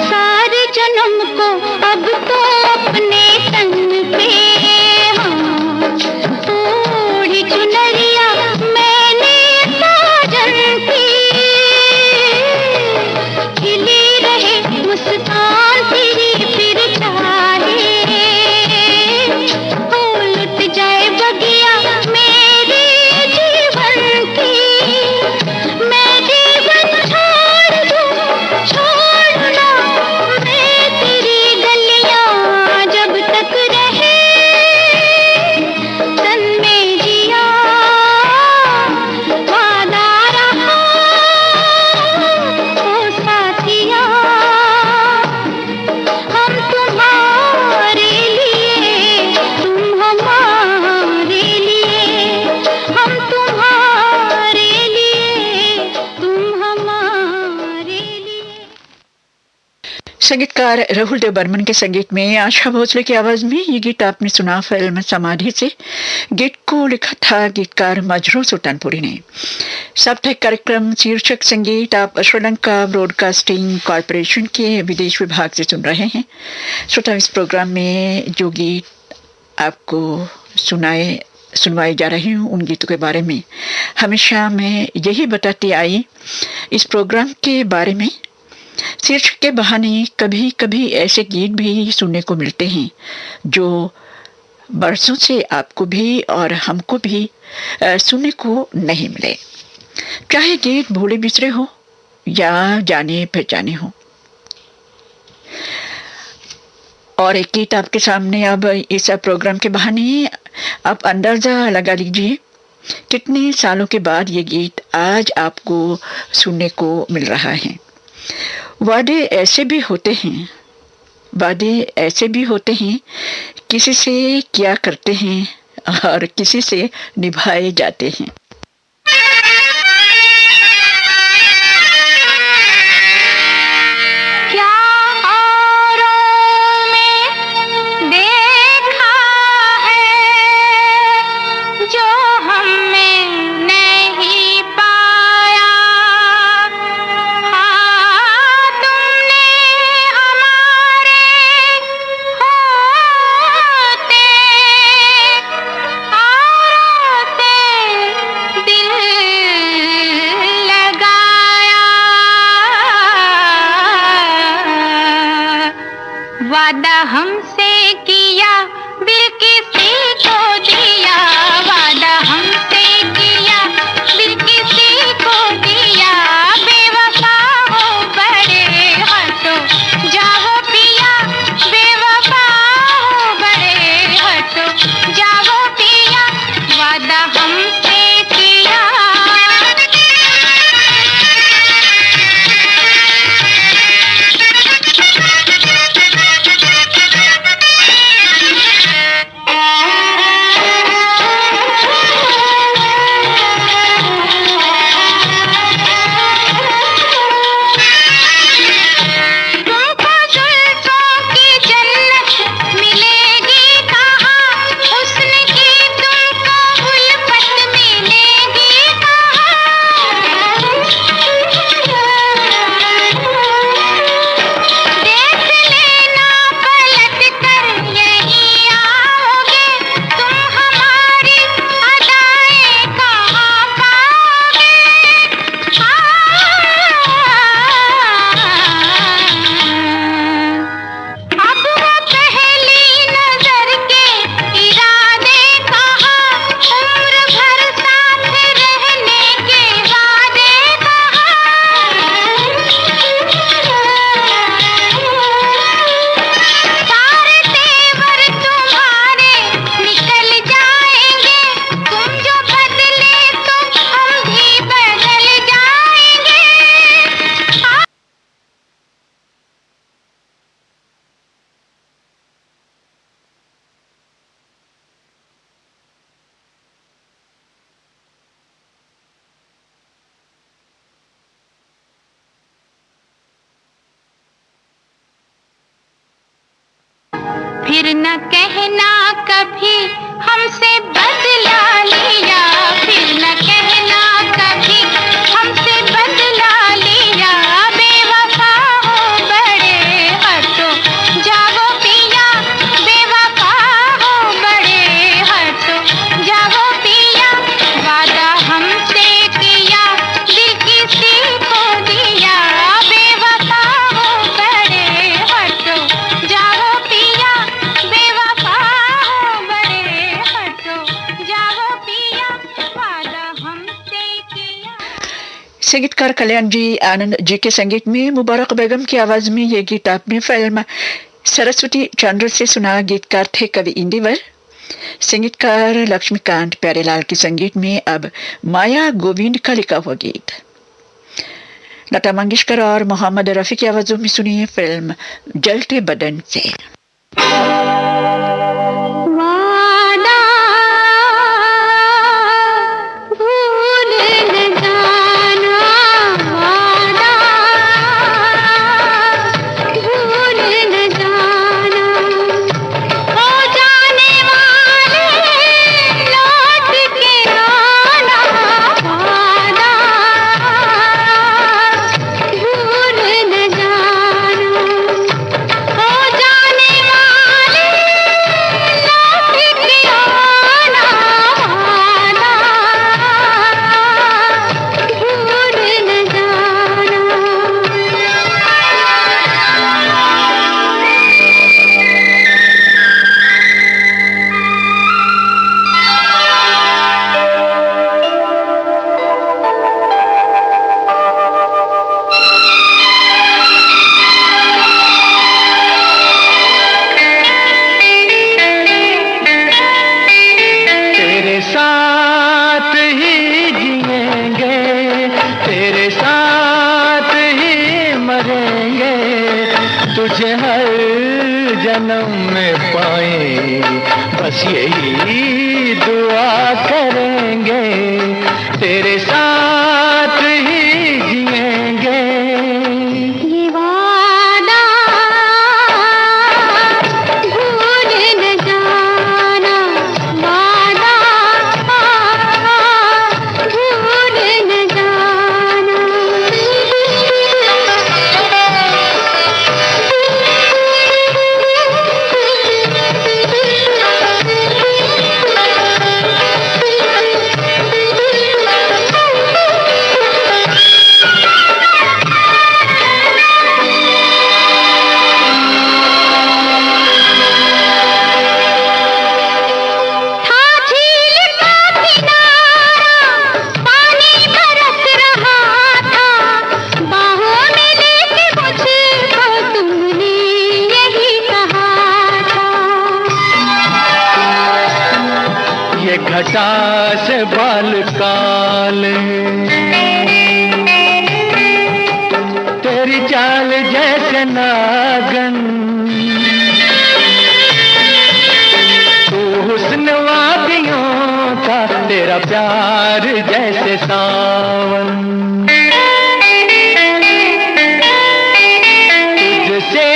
सारे जन्म को अब तो अपने तन पे, हाँ, ओढ़ी चुनरिया मैंने साजन की, खिली रहे मुस्कान तेरी फिर चाहे, हो लुट जाए बगिया मेरे जीवन की, मैं जीवन छोड़ दूं छोड़ना मैं तेरी गलियां, जब तक रहे तन में जिया, वादा रहा ओ साथिया, हम तुम्हारे लिए तुम हमारे लिए, हम तुम्हारे लिए तुम हमारे लिए। संगीतकार राहुल देव बर्मन के संगीत में आशा भोसले की आवाज में ये गीत आपने सुना फिल्म समाधि से। गीत को लिखा था गीतकार मजरूर सुल्तानपुरी ने। साप्ताहिक कार्यक्रम शीर्षक संगीत आप श्रीलंका ब्रॉडकास्टिंग कॉरपोरेशन के विदेश विभाग से सुन रहे हैं। श्रोता, इस प्रोग्राम में जो गीत आपको सुनवाए जा रहे हैं उन गीतों के बारे में हमेशा मैं यही बताती आई इस प्रोग्राम के बारे में। शीर्षक के बहाने कभी कभी ऐसे गीत भी सुनने को मिलते हैं जो बरसों से आपको भी और हमको भी सुनने को नहीं मिले, चाहे गीत भूले बिसरे हो या जाने पहचाने हो। और एक गीत आपके सामने अब इस प्रोग्राम के बहाने आप अंदाजा लगा लीजिए कितने सालों के बाद ये गीत आज आपको सुनने को मिल रहा है। वादे ऐसे भी होते हैं किसी से क्या करते हैं और किसी से निभाए जाते हैं। जो हमें नहीं वादा हमसे किया दिल किसी को दिया, वादा हमसे किया दिल किसी को दिया, बेवफा हो बड़े हटो जाओ पिया, बेवफा हो बड़े हटो जाओ पिया, वादा हमसे किया। फिर न कहना कभी हमसे बदला लिया, फिर न कहना कभी हमसे बदला लिया, बेवफा हो बड़े हटो जाओ पिया, बेवफा हो बड़े हटो जाओ पिया, वादा हमसे किया दिल किसी को दिया, बेवफा हो बड़े हटो जाओ पिया, बेवफा हो बड़े हटो जाओ पिया, वादा हमसे किया। संगीतकार कल्याण जी, आनंद जी के संगीत में मुबारक बेगम की आवाज में ये गीत आपने फिल्म सरस्वती चंद्र से सुना। गीतकार थे कवि इंदिवर, संगीतकार लक्ष्मीकांत प्यारेलाल के संगीत में अब माया गोविंद का लिखा हुआ गीत लता मंगेशकर और मोहम्मद रफी की आवाजों में सुनिए फिल्म जलते बदन से। वादा भूल न जाना, वादा भूल न जाना, हो जाने वाले लौट के आना, वादा भूल न जाना, हो जाने वाले तुझे हर जन्म में पाए, बस यही दुआ करेंगे, तेरे साथ ही जिएंगे। ये वादा भूल न जाना, वादा भूल न जाना। जटा से बाल काले, तेरी चाल जैसे नागन, तू हुस्न वादियों का, तेरा प्यार जैसे सावन। तुझसे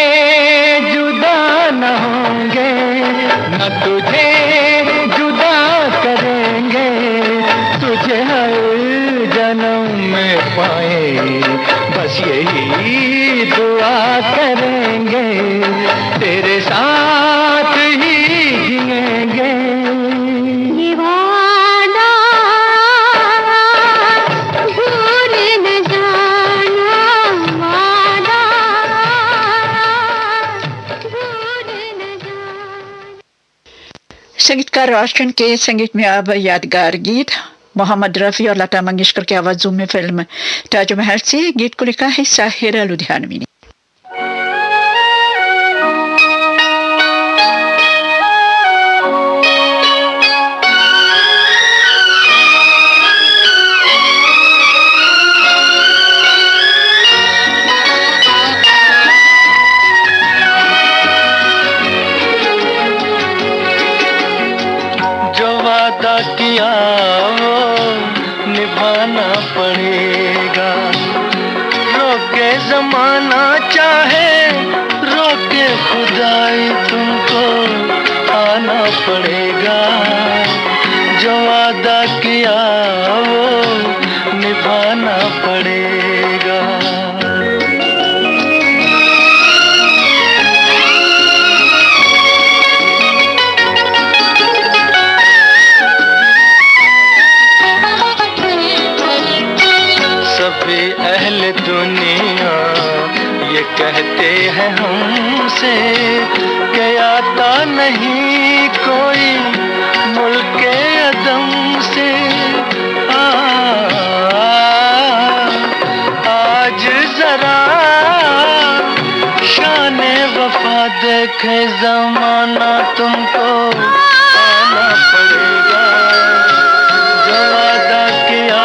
जुदा न होंगे, न तुझे जुदा करेंगे, तुझे हर जन्म में पाए, बस यही दुआ करेंगे, तेरे साथ ही जिएंगे। ये वादा भूल न जाना, वादा भूल न जाना। संगीतकार रोशन के संगीत में अब यादगार गीत मोहम्मद रफी और लता मंगेशकर की आवाजों में फिल्म ताजमहल से गीत को लिखा है साहिरा लुधियानवी ने। जो वादा किया वो निभाना पड़ेगा, रोके जमाना चाहे रोके खुदाई, तुमको आना पड़ेगा। जो वादा किया वो निभाना पड़ेगा। सभी अहले दुनिया ये कहते हैं हमसे कि आता नहीं कोई मुल्क अदम से। आज जरा शाने वफा देखे जमाना, तुमको आना पड़ेगा। जो वादा किया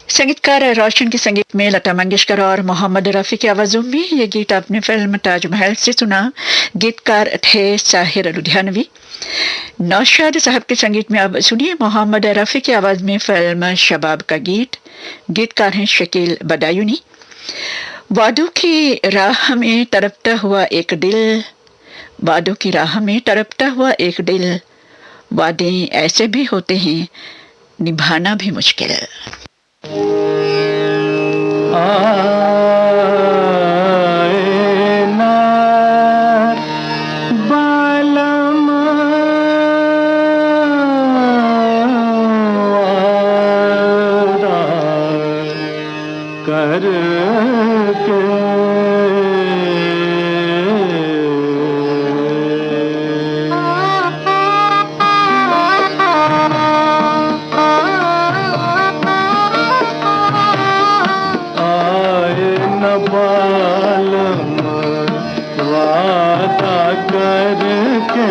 संगीतकार रोशन के संगीत में लता मंगेशकर और मोहम्मद रफी की आवाजों में ये गीत आपने फिल्म ताजमहल से सुना। गीतकार थे साहिर लुधियानवी। नौशाद साहब के संगीत में अब सुनिए मोहम्मद रफी की आवाज में फिल्म शबाब का गीत। गीतकार हैं शकील बदायूनी। वादों की राह में तड़पता हुआ एक दिल, वादों की राह में तड़पता हुआ एक दिल, वादे ऐसे भी होते हैं निभाना भी मुश्किल। आए ना बालम वादा करके आए न बालम वादा करके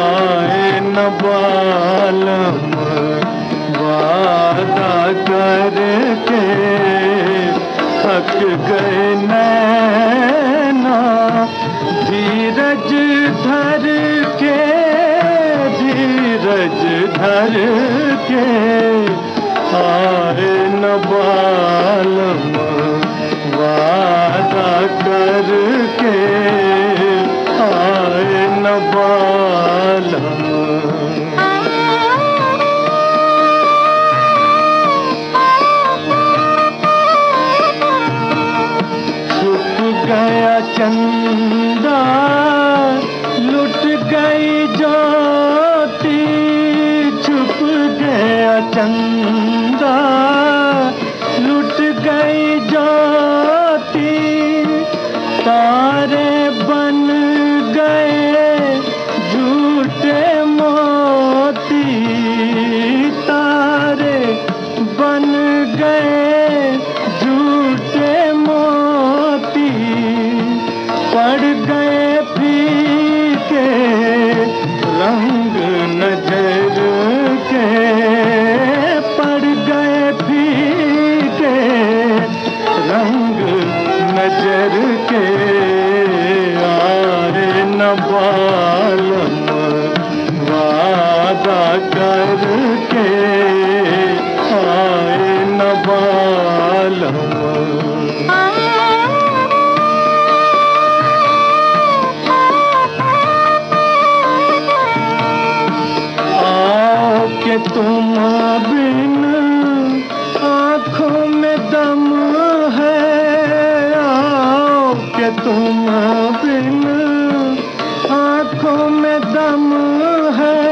आए न बालम वादा करके थक गए नैना धीरज धर के धीरज धर के आए न बालम वादा करके आए न बालम छुप गया चंदा लुट गई ज्योति छुप गया चंदा लुट गई ज्योति तारे बन गए झूठे मोती तारे बन गए झूठे मोती पड़ गए फीके रंग नजर के पड़ गए फीके रंग नजर के आए न बालम वादा करके आए न बालम आओ के तुम बिन आँखों में दम है आओ के तुम बिन आँखों में दम है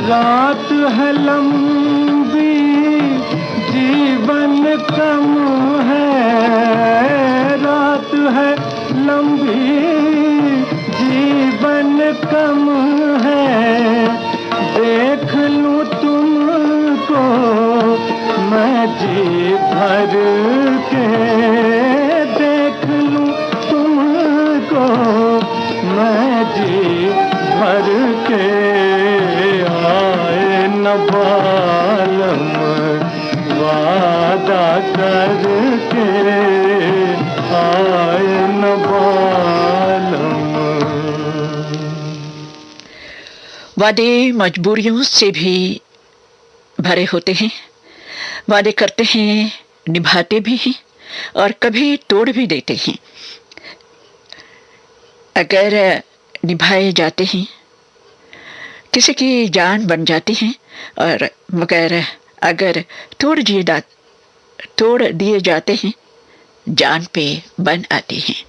रात है लंबी जीवन कम है रात है लंबी जीवन कम है देख लूं तुमको मैं जी भर के देख लूं तुमको मैं जी भर के आए न बालम वादा करके आए न बालम वादे मजबूरियों से भी भरे होते हैं। वादे करते हैं, निभाते भी हैं और कभी तोड़ भी देते हैं। अगर निभाए जाते हैं किसी की जान बन जाती हैं और मगर अगर तोड़ दिए जाते हैं जान पे बन आती हैं।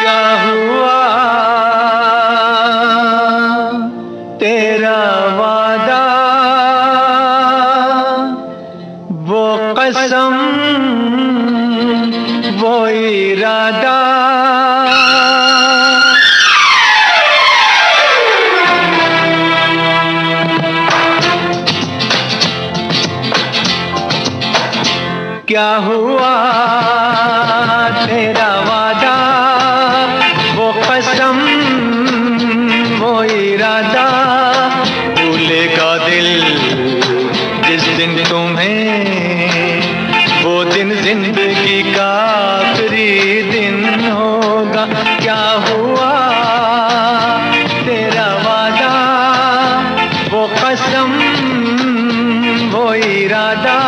क्या हुआ तेरा वादा वो कसम वो इरादा क्या हुआ तेरा वादा वो कसम वो इरादा भूलेगा दिल जिस दिन तुम्हें वो दिन जिंदगी का आखिरी दिन होगा। क्या हुआ तेरा वादा वो कसम वो इरादा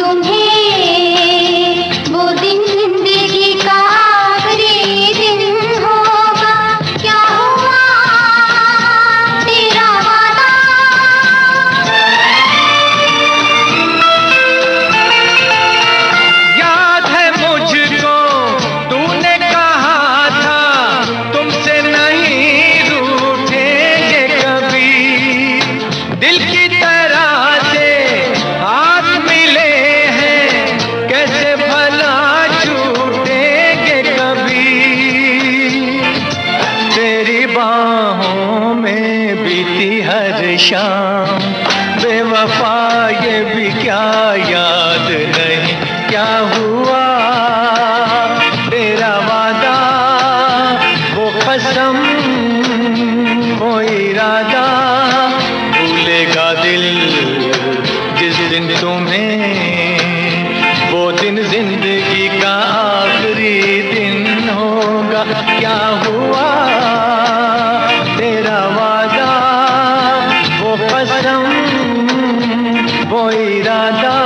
तुम्हें वो दिन जिंदगी का आखिरी दिन होगा, क्या हुआ तेरा वादा? याद है मुझको तूने कहा था तुमसे नहीं रूठेंगे कभी, दिल की तरह से हाथ मिले हैं कैसे भला छूटेंगे कभी। तेरी बाहों में बीती हर शाम बेवफा ये भी क्या याद नहीं क्या हुआ तेरा वादा, वो कसम वो इरादा, भूलेगा दिल जिस दिन तुम्हें, वो दिन जिंदगी का आखिरी दिन होगा, क्या हुआ तेरा वादा, वो कसम वो इरादा।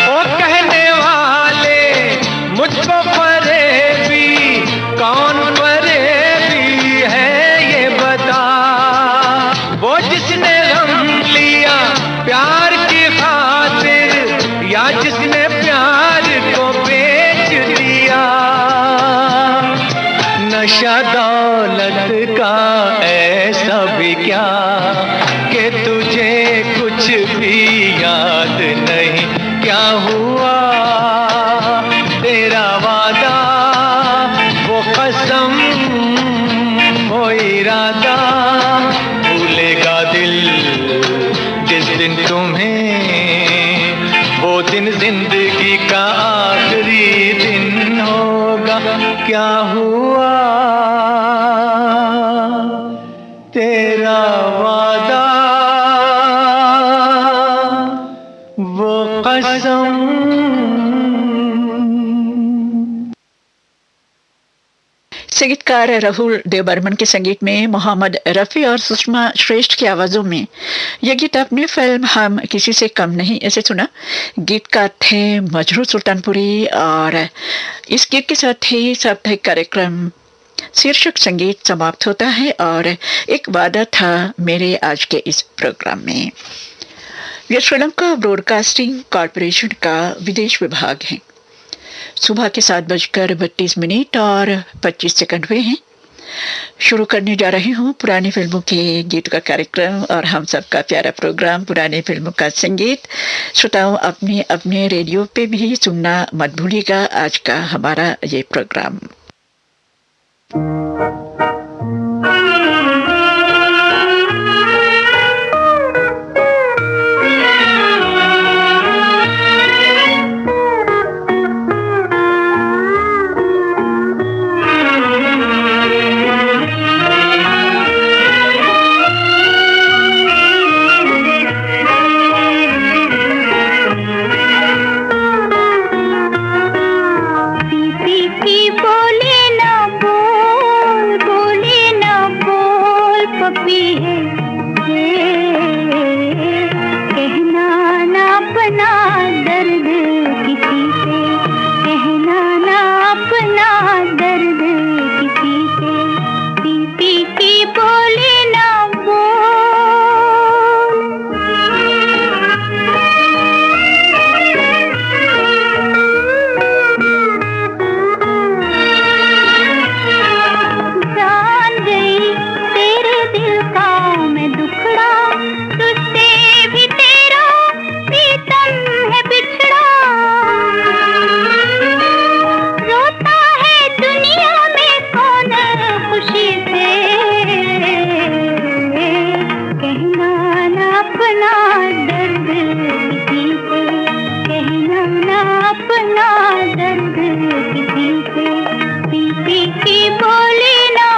ओ कहने वाले मुझको फरेबी, कौन फरेबी है ये बता, वो जिसने गम लिया प्यार की खातिर या जिसने प्यार को बेच दिया। नशा दौलत का ऐसा भी क्या कि तुझे कुछ भी याद नहीं, क्या हुआ तेरा वादा, वो कसम वो इरादा, भूलेगा दिल जिस दिन तुम्हें, वो दिन जिंदगी का आखिरी दिन होगा, क्या हुआ तेरा वादा, वो कसम। संगीतकार राहुल देव बर्मन के संगीत में मोहम्मद रफी और सुषमा श्रेष्ठ की आवाजों में यह गीत अपनी फिल्म हम किसी से कम नहीं ऐसे सुना। गीतकार थे मजरू सुल्तानपुरी और इस गीत के साथ ही साप्ताहिक कार्यक्रम शीर्षक संगीत समाप्त होता है और एक वादा था मेरे आज के इस प्रोग्राम में। यह श्रीलंका ब्रॉडकास्टिंग कॉरपोरेशन का विदेश विभाग है। सुबह के 7:32 और 25 सेकंड हुए हैं। शुरू करने जा रही हूँ पुरानी फिल्मों के गीत का कार्यक्रम और हम सबका प्यारा प्रोग्राम पुरानी फिल्मों का संगीत। श्रोताओं अपने अपने रेडियो पे भी सुनना मत भूलिएगा आज का हमारा ये प्रोग्राम। बोले ना बोल बोल अपना दर्द किसी से, पी पी के बोले ना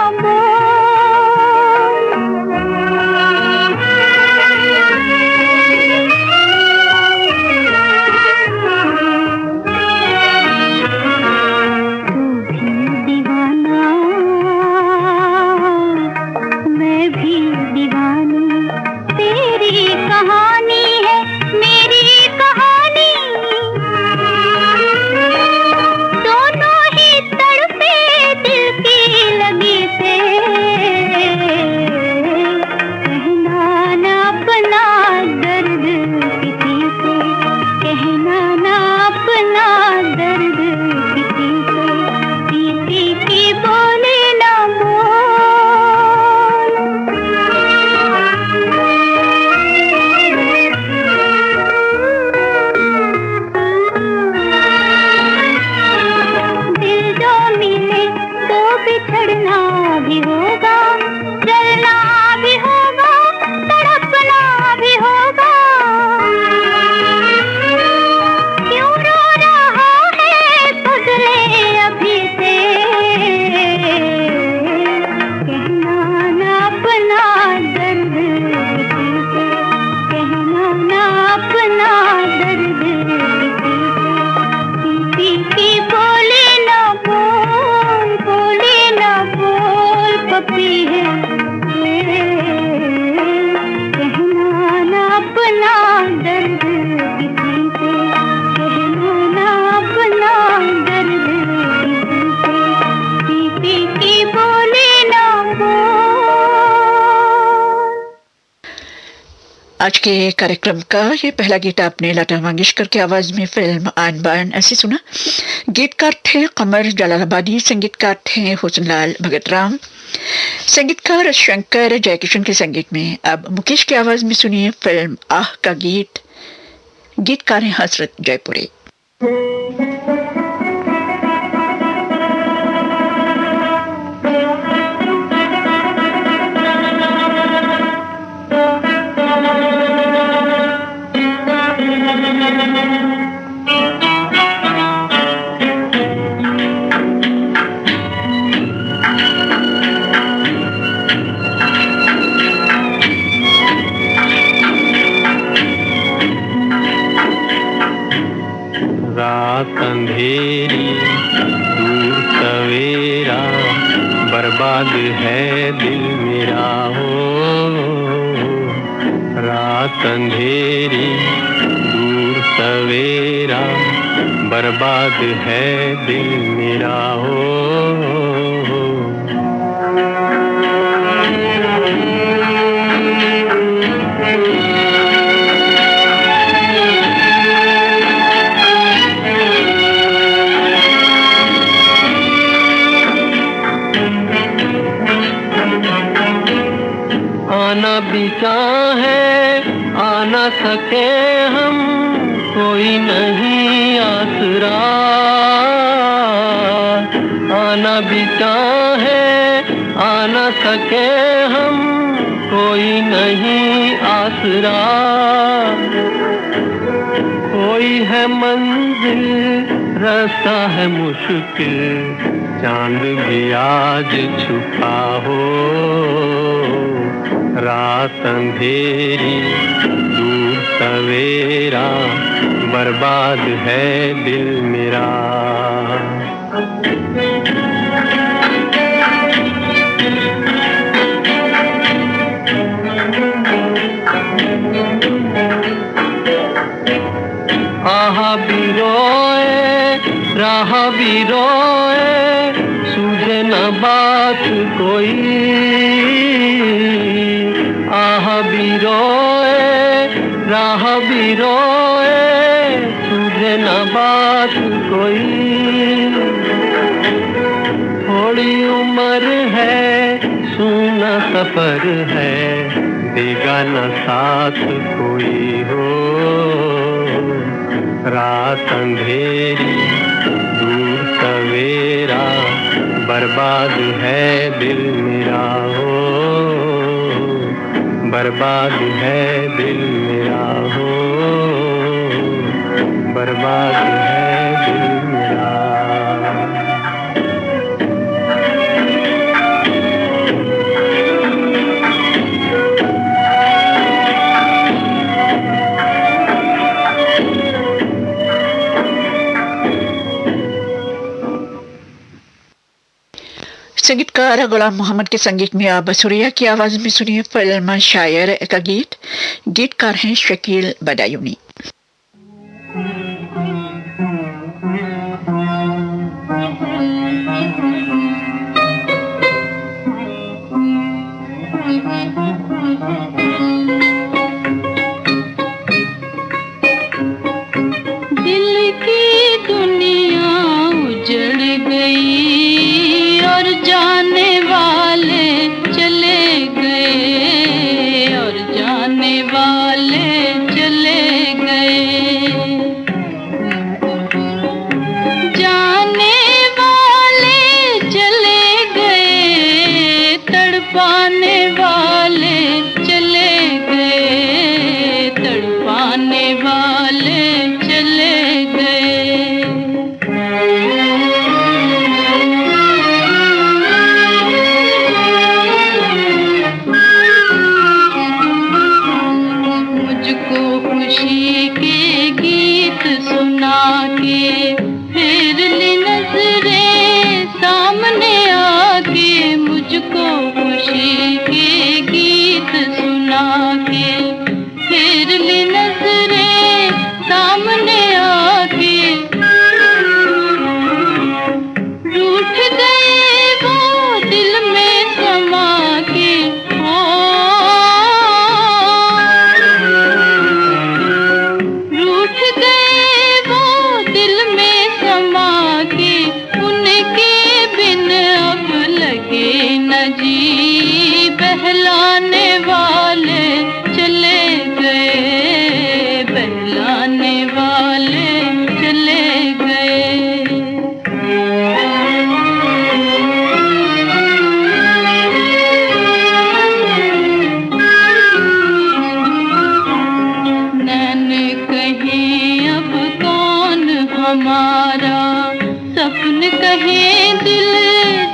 आज के कार्यक्रम का ये पहला गीत आपने लता मंगेशकर की आवाज में फिल्म आन बान ऐसे सुना। गीतकार थे कमर जलालाबादी, संगीतकार थे हुसनलाल भगतराम, संगीतकार शंकर जयकिशन के संगीत में। अब मुकेश की आवाज में सुनिए फिल्म आह का गीत, गीतकार हैं हसरत जयपुरी। रात अंधेरी दूर सवेरा, बर्बाद है दिल मेरा हो। रात अंधेरी दूर सवेरा, बर्बाद है दिल मेरा हो। आना भी चाहे आ न सके हम, कोई नहीं आसरा। आना भी चाहे आ न सके हम, कोई नहीं आसरा। कोई है मंजिल रास्ता है मुश्किल, चांद भी आज छुपा हो। रात अंधेरी दूर सवेरा, बर्बाद है दिल मेरा। आहा भी रोए राह भी रोए, सूझे न बात कोई। आह भी रोए राह भी रोए, सूझे न बात कोई। थोड़ी उम्र है सूना सफर है, देगा न साथ कोई हो। रात अंधेरी दूर सवेरा, बर्बाद है दिल मेरा हो। बर्बाद है दिल मेरा हो, बर्बाद है संगीतकार गुलाम मोहम्मद के संगीत में आप सुरैया की आवाज में सुनिए फिल्म शायर का गीत। गीतकार हैं शकील बदायूनी। दिल की दुनिया उजड़ गई और जाने वाले चले गए, और जाने वाले चले गए। जाने वाले चले गए, तड़पाने वाले चले गए, तड़पाने वाले चले गए। मुझको खुशी के गीत सुना के फिर ली नजरें सामने आके, मुझको खुशी के गीत सुना के फिर ली नजरें सामने आके। रूठ गए वो दिल में समा के, रूठ गए वो दिल में समा के। उनके बिन अब लगे न जी, बहलाने वाले चले गए, बहलाने वाले चले गए। नैन कहें अब कौन हमारा, सपन कहें दिल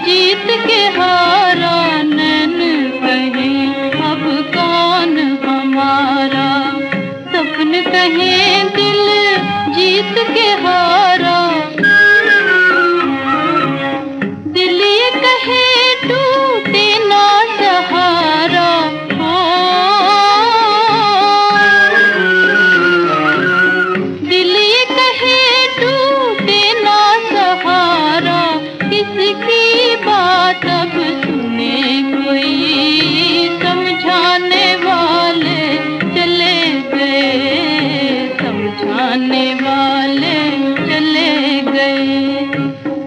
जीत के हारा। नैन कहें अब कौन हमारा, सपन कहें दिल जीत के हारा। दिल ये कहे टूटे ना सहारा, दिल ये कहे टूटे ना सहारा। किसकी बात अब सुने कोई, समझाने वाले चले गए, समझाने वाले चले गए।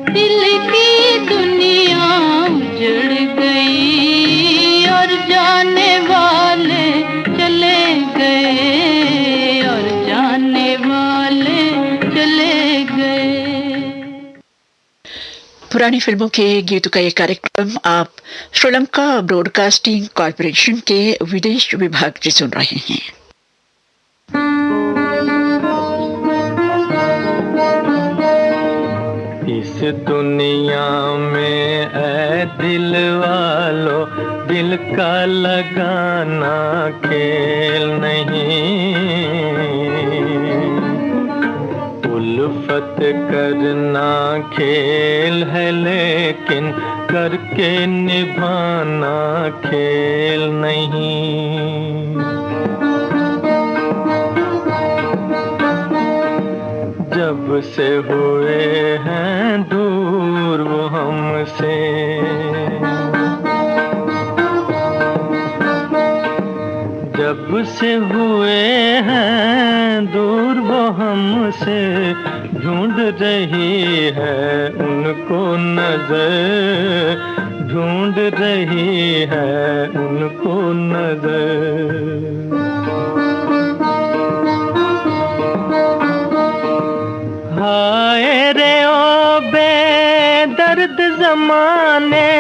दिल की दुनिया उजड़ गई और जाने वाले चले गए, और जाने वाले चले गए। पुरानी फिल्मों के गीतों का ये कार्यक्रम आप श्रीलंका ब्रॉडकास्टिंग कॉरपोरेशन के विदेश विभाग से सुन रहे हैं। इस दुनिया में ऐ दिल वालो, दिल का लगाना खेल नहीं। उल्फत करना खेल है, लेकिन करके निभाना खेल नहीं। जब से हुए हैं दूर वो हमसे, जब से हुए हैं दूर वो हमसे, ढूंढ रही है उनको नजर, ढूंढ रही है उनको नजर। हाय रे ओ बेदर्द ज़माने,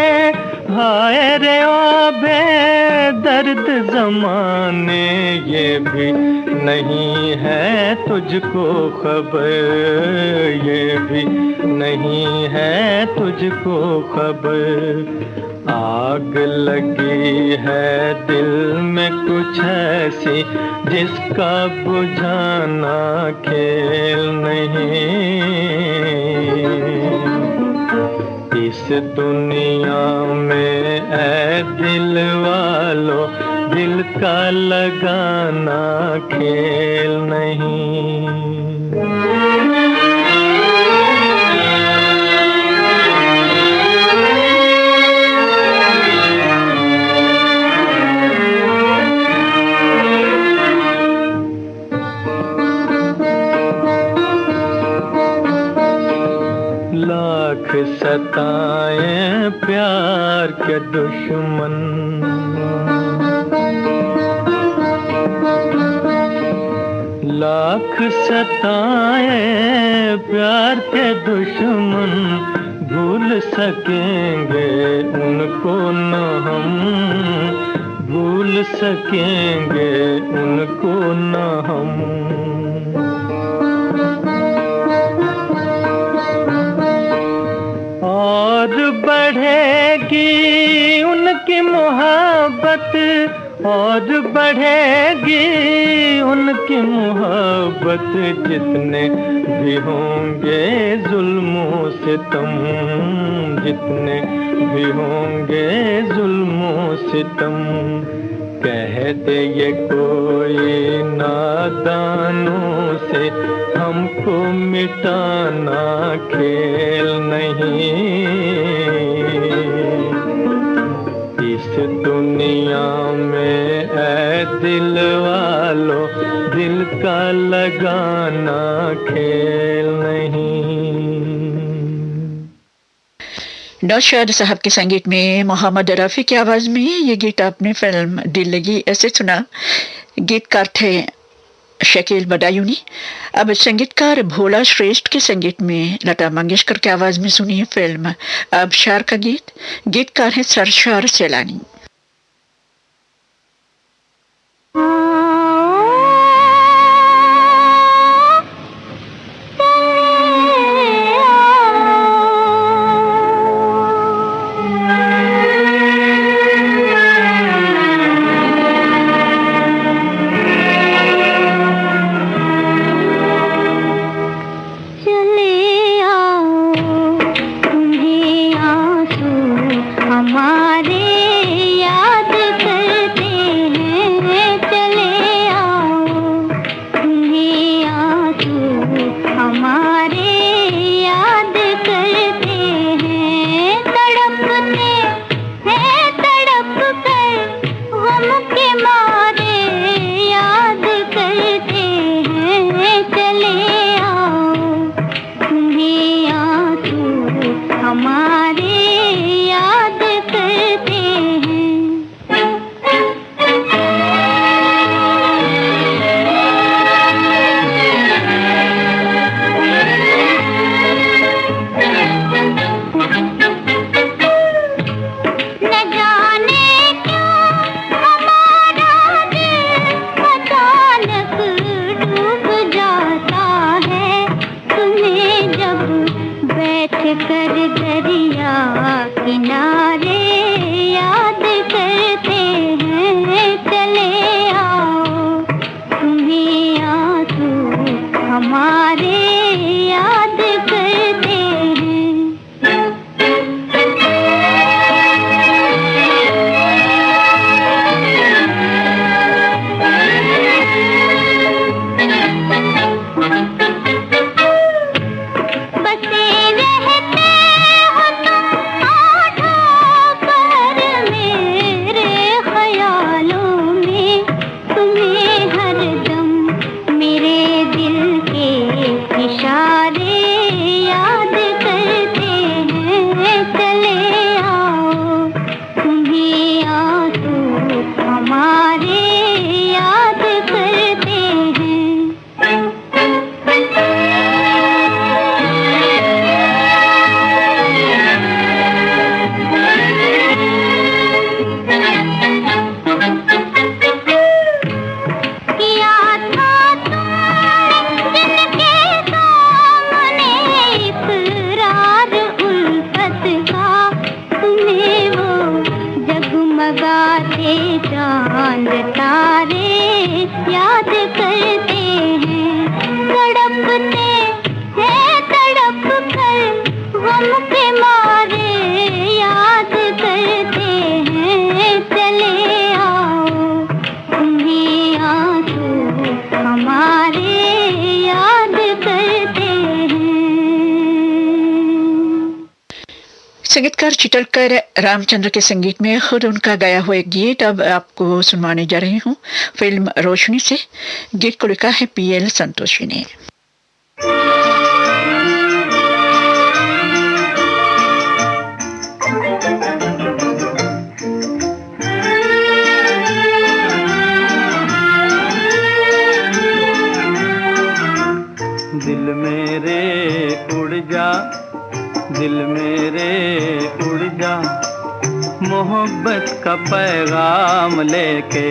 हाय रे ओ बेदर्द ज़माने, ये भी नहीं है तुझको खबर, ये भी नहीं है तुझको खबर। आग लगी है दिल में कुछ ऐसी, जिसका बुझाना खेल नहीं। इस दुनिया में ऐ दिल वालों, दिल का लगाना खेल नहीं। लाख सताएं प्यार के दुश्मन, लाख सताएं प्यार के दुश्मन, भूल सकेंगे उनको न हम, भूल सकेंगे उनको न हम। और बढ़ेगी उनकी मोहब्बत, और बढ़ेगी उनकी मोहब्बत, जितने भी होंगे जुल्मों सितम, जितने भी होंगे जुल्मों सितम। कहते ये कोई नादानों से, हमको मिटाना खेल नहीं। इस दुनिया में ऐ दिल वालों, दिल का लगाना खेल नहीं। नौशाद साहब के संगीत में मोहम्मद रफ़ी की आवाज में ये गीत आपने फिल्म दिल लगी ऐसे सुना। गीतकार थे शकील बदायूनी। अब संगीतकार भोला श्रेष्ठ के संगीत में लता मंगेशकर की आवाज में सुनिए फिल्म आबशार का गीत। गीतकार है सरशार सैलानी। तड़पते हैं तड़प कर गम के मारे संगीतकार चिटलकर रामचंद्र के संगीत में खुद उनका गाया हुआ एक गीत अब आपको सुनवाने जा रही हूँ फिल्म रोशनी से। गीत को लिखा है पीएल संतोषी ने। दिल मेरे उड़ जा, दिल मेरे उड़ जा, मोहब्बत का पैगाम लेके,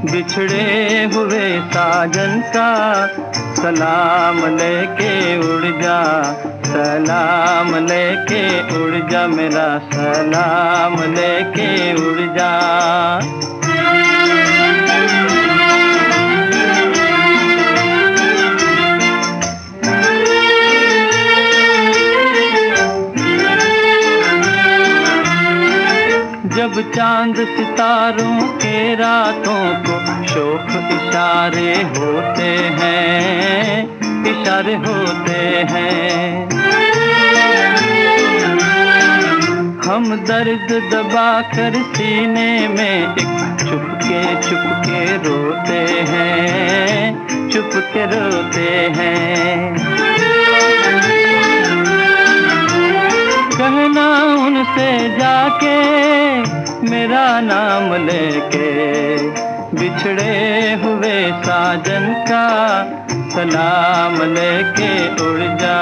बिछड़े हुए साजन का सलाम लेके उड़ जा, सलाम लेके उड़ जा, मेरा सलाम लेके उड़ जा। जब चांद सितारों के रातों को शौक इशारे होते हैं, इशारे होते हैं, हम दर्द दबा कर सीने में एक चुपके चुपके रोते हैं, चुपके रोते हैं। कहना उनसे जाके मेरा नाम लेके, बिछड़े हुए साजन का सलाम लेके उड़ जा,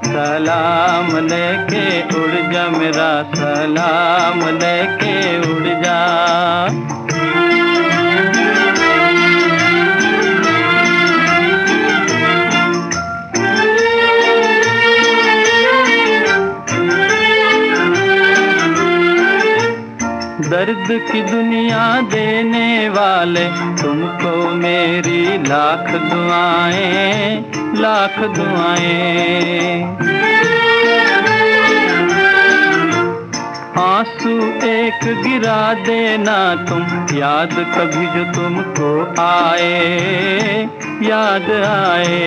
सलाम लेके उड़ जा, मेरा सलाम लेके उड़ जा। दर्द की दुनिया देने वाले तुमको मेरी लाख दुआएं, लाख दुआएं। आंसू एक गिरा देना तुम, याद कभी जो तुमको आए, याद आए।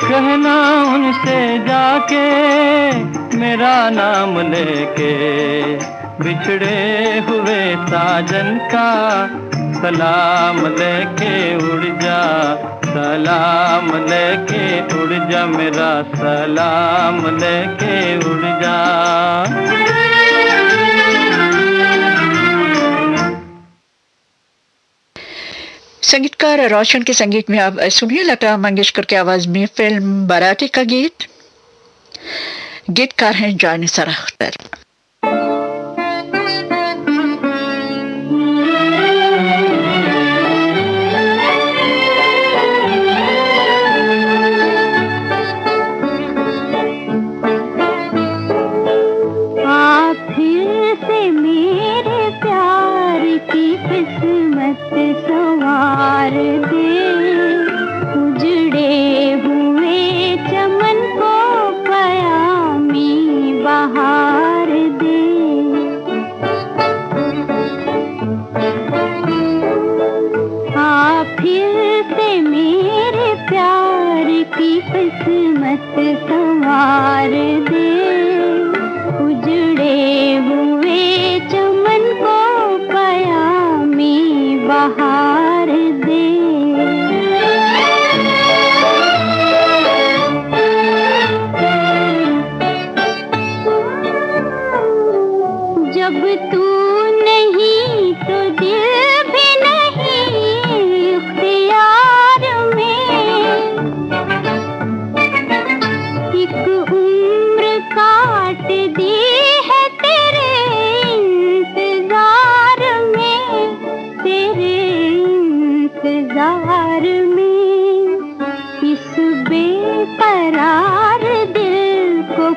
कहना उनसे जाके मेरा नाम लेके, बिछड़े हुए साजन का सलाम लेके उड़ जा, सलाम लेके उड़ जा, मेरा सलाम लेके उड़ जा। संगीतकार रोशन के संगीत में आप सुनिए लता मंगेशकर की आवाज में फिल्म बाराती का गीत। गीतकार हैं जानिसार अख्तर।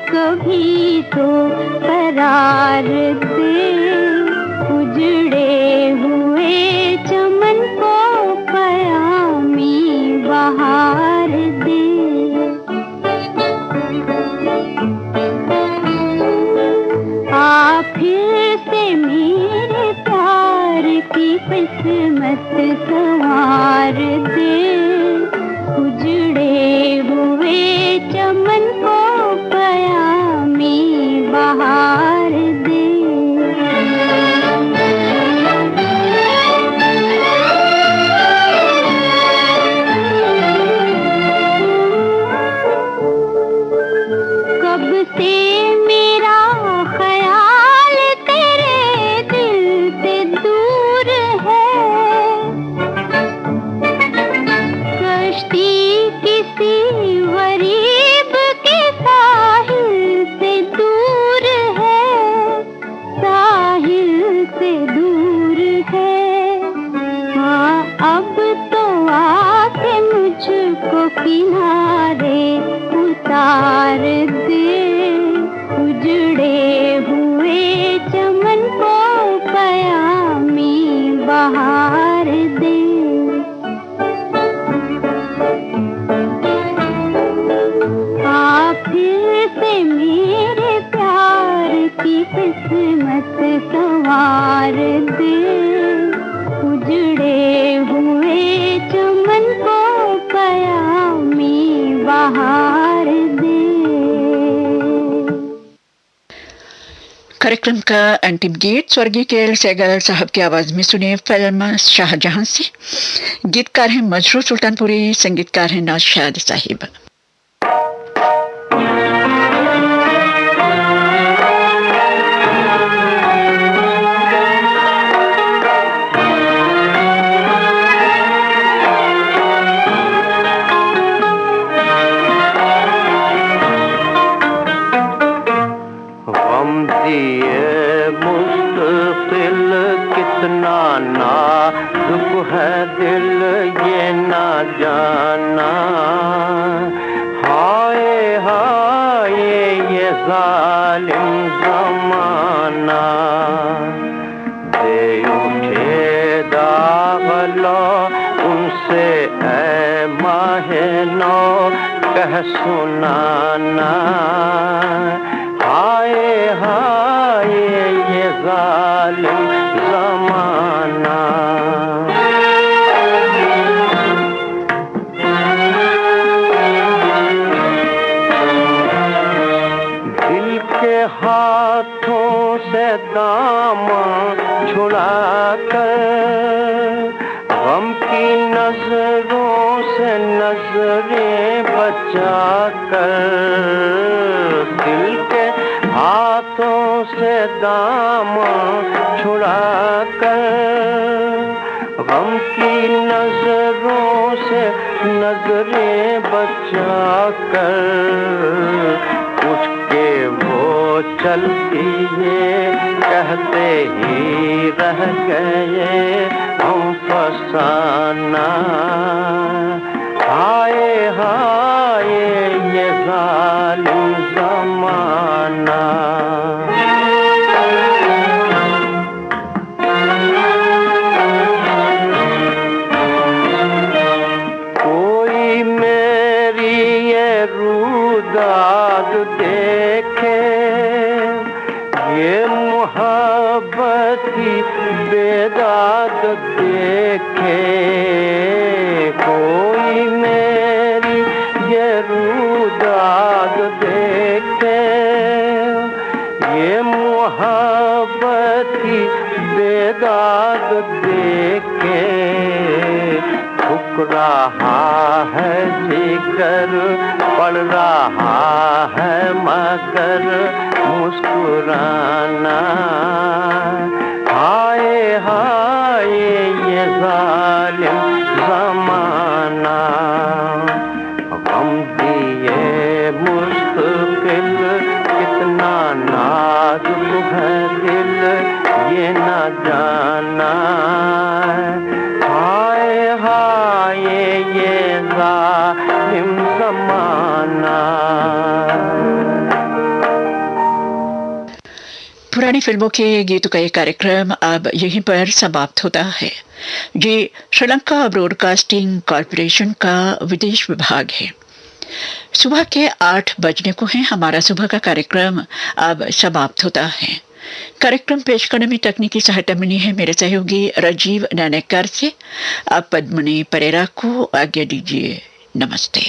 कभी तो करार दे, उजड़े हुए चमन को पयामी बहार दे। आ फिर से मेरे प्यार की किस्मत संवार दे, उजड़े हुए कश्ती किसी गरीब के साहिल से दूर है, साहिल से दूर है। हाँ अब तो आके मुझको किनारे उतार दे, उजड़े हुए चमन को पयामी बहार दे। फिर से मेरे प्यार की किस्मत संवार दे, उजड़े हुए चमन को पयामी बहार दे। कार्यक्रम का अंतिम गीत स्वर्गीय के.एल. सहगल साहब की आवाज में सुने फिल्म शाहजहां से। गीतकार हैं मजरू सुल्तानपुरी, संगीतकार हैं नौशाद साहिब। दिल ये ना जाना, हाय हाय ये जालिम ज़माना, दे उठे दाग लो उनसे ऐ माहे नौ कह सुनाना, हाय हाय ये जालिम ज़माना। हाथों से दामन छुड़ा कर, गम की नजरों से नजरें बचा कर, दिल के हाथों से दामन छुड़ा कर, गम की नजरों से नजरें बचा कर, उठ के वो चलती ये कहते ही रह गए हम फसाना, हाय हाय ये जालिम ज़माना। कोई मेरी ये रूदाद देखे, ये मोहब्बत की बेदाद देखे, कोई मेरी ये रूदाद देखे, ये मोहब्बत की बेदाद देखे, ठुक रहा है जिगर, पड़ रहा है मगर मुस्कुराना, हाय हाय ये जालिम ज़माना, गम दिए मुस्तकिल कितना नाजुक है दिल ये न जाना, हाय हाय ये जालिम ज़माना। पुरानी फिल्मों के गीतों का ये कार्यक्रम अब यहीं पर समाप्त होता है। ये श्रीलंका ब्रॉडकास्टिंग कॉरपोरेशन का विदेश विभाग है। सुबह के 8 बजने को है। हमारा सुबह का कार्यक्रम अब समाप्त होता है। कार्यक्रम पेश करने में तकनीकी सहायता मिली है मेरे सहयोगी राजीव नानेकर से। आप पद्मनी परेरा को आज्ञा दीजिए। नमस्ते।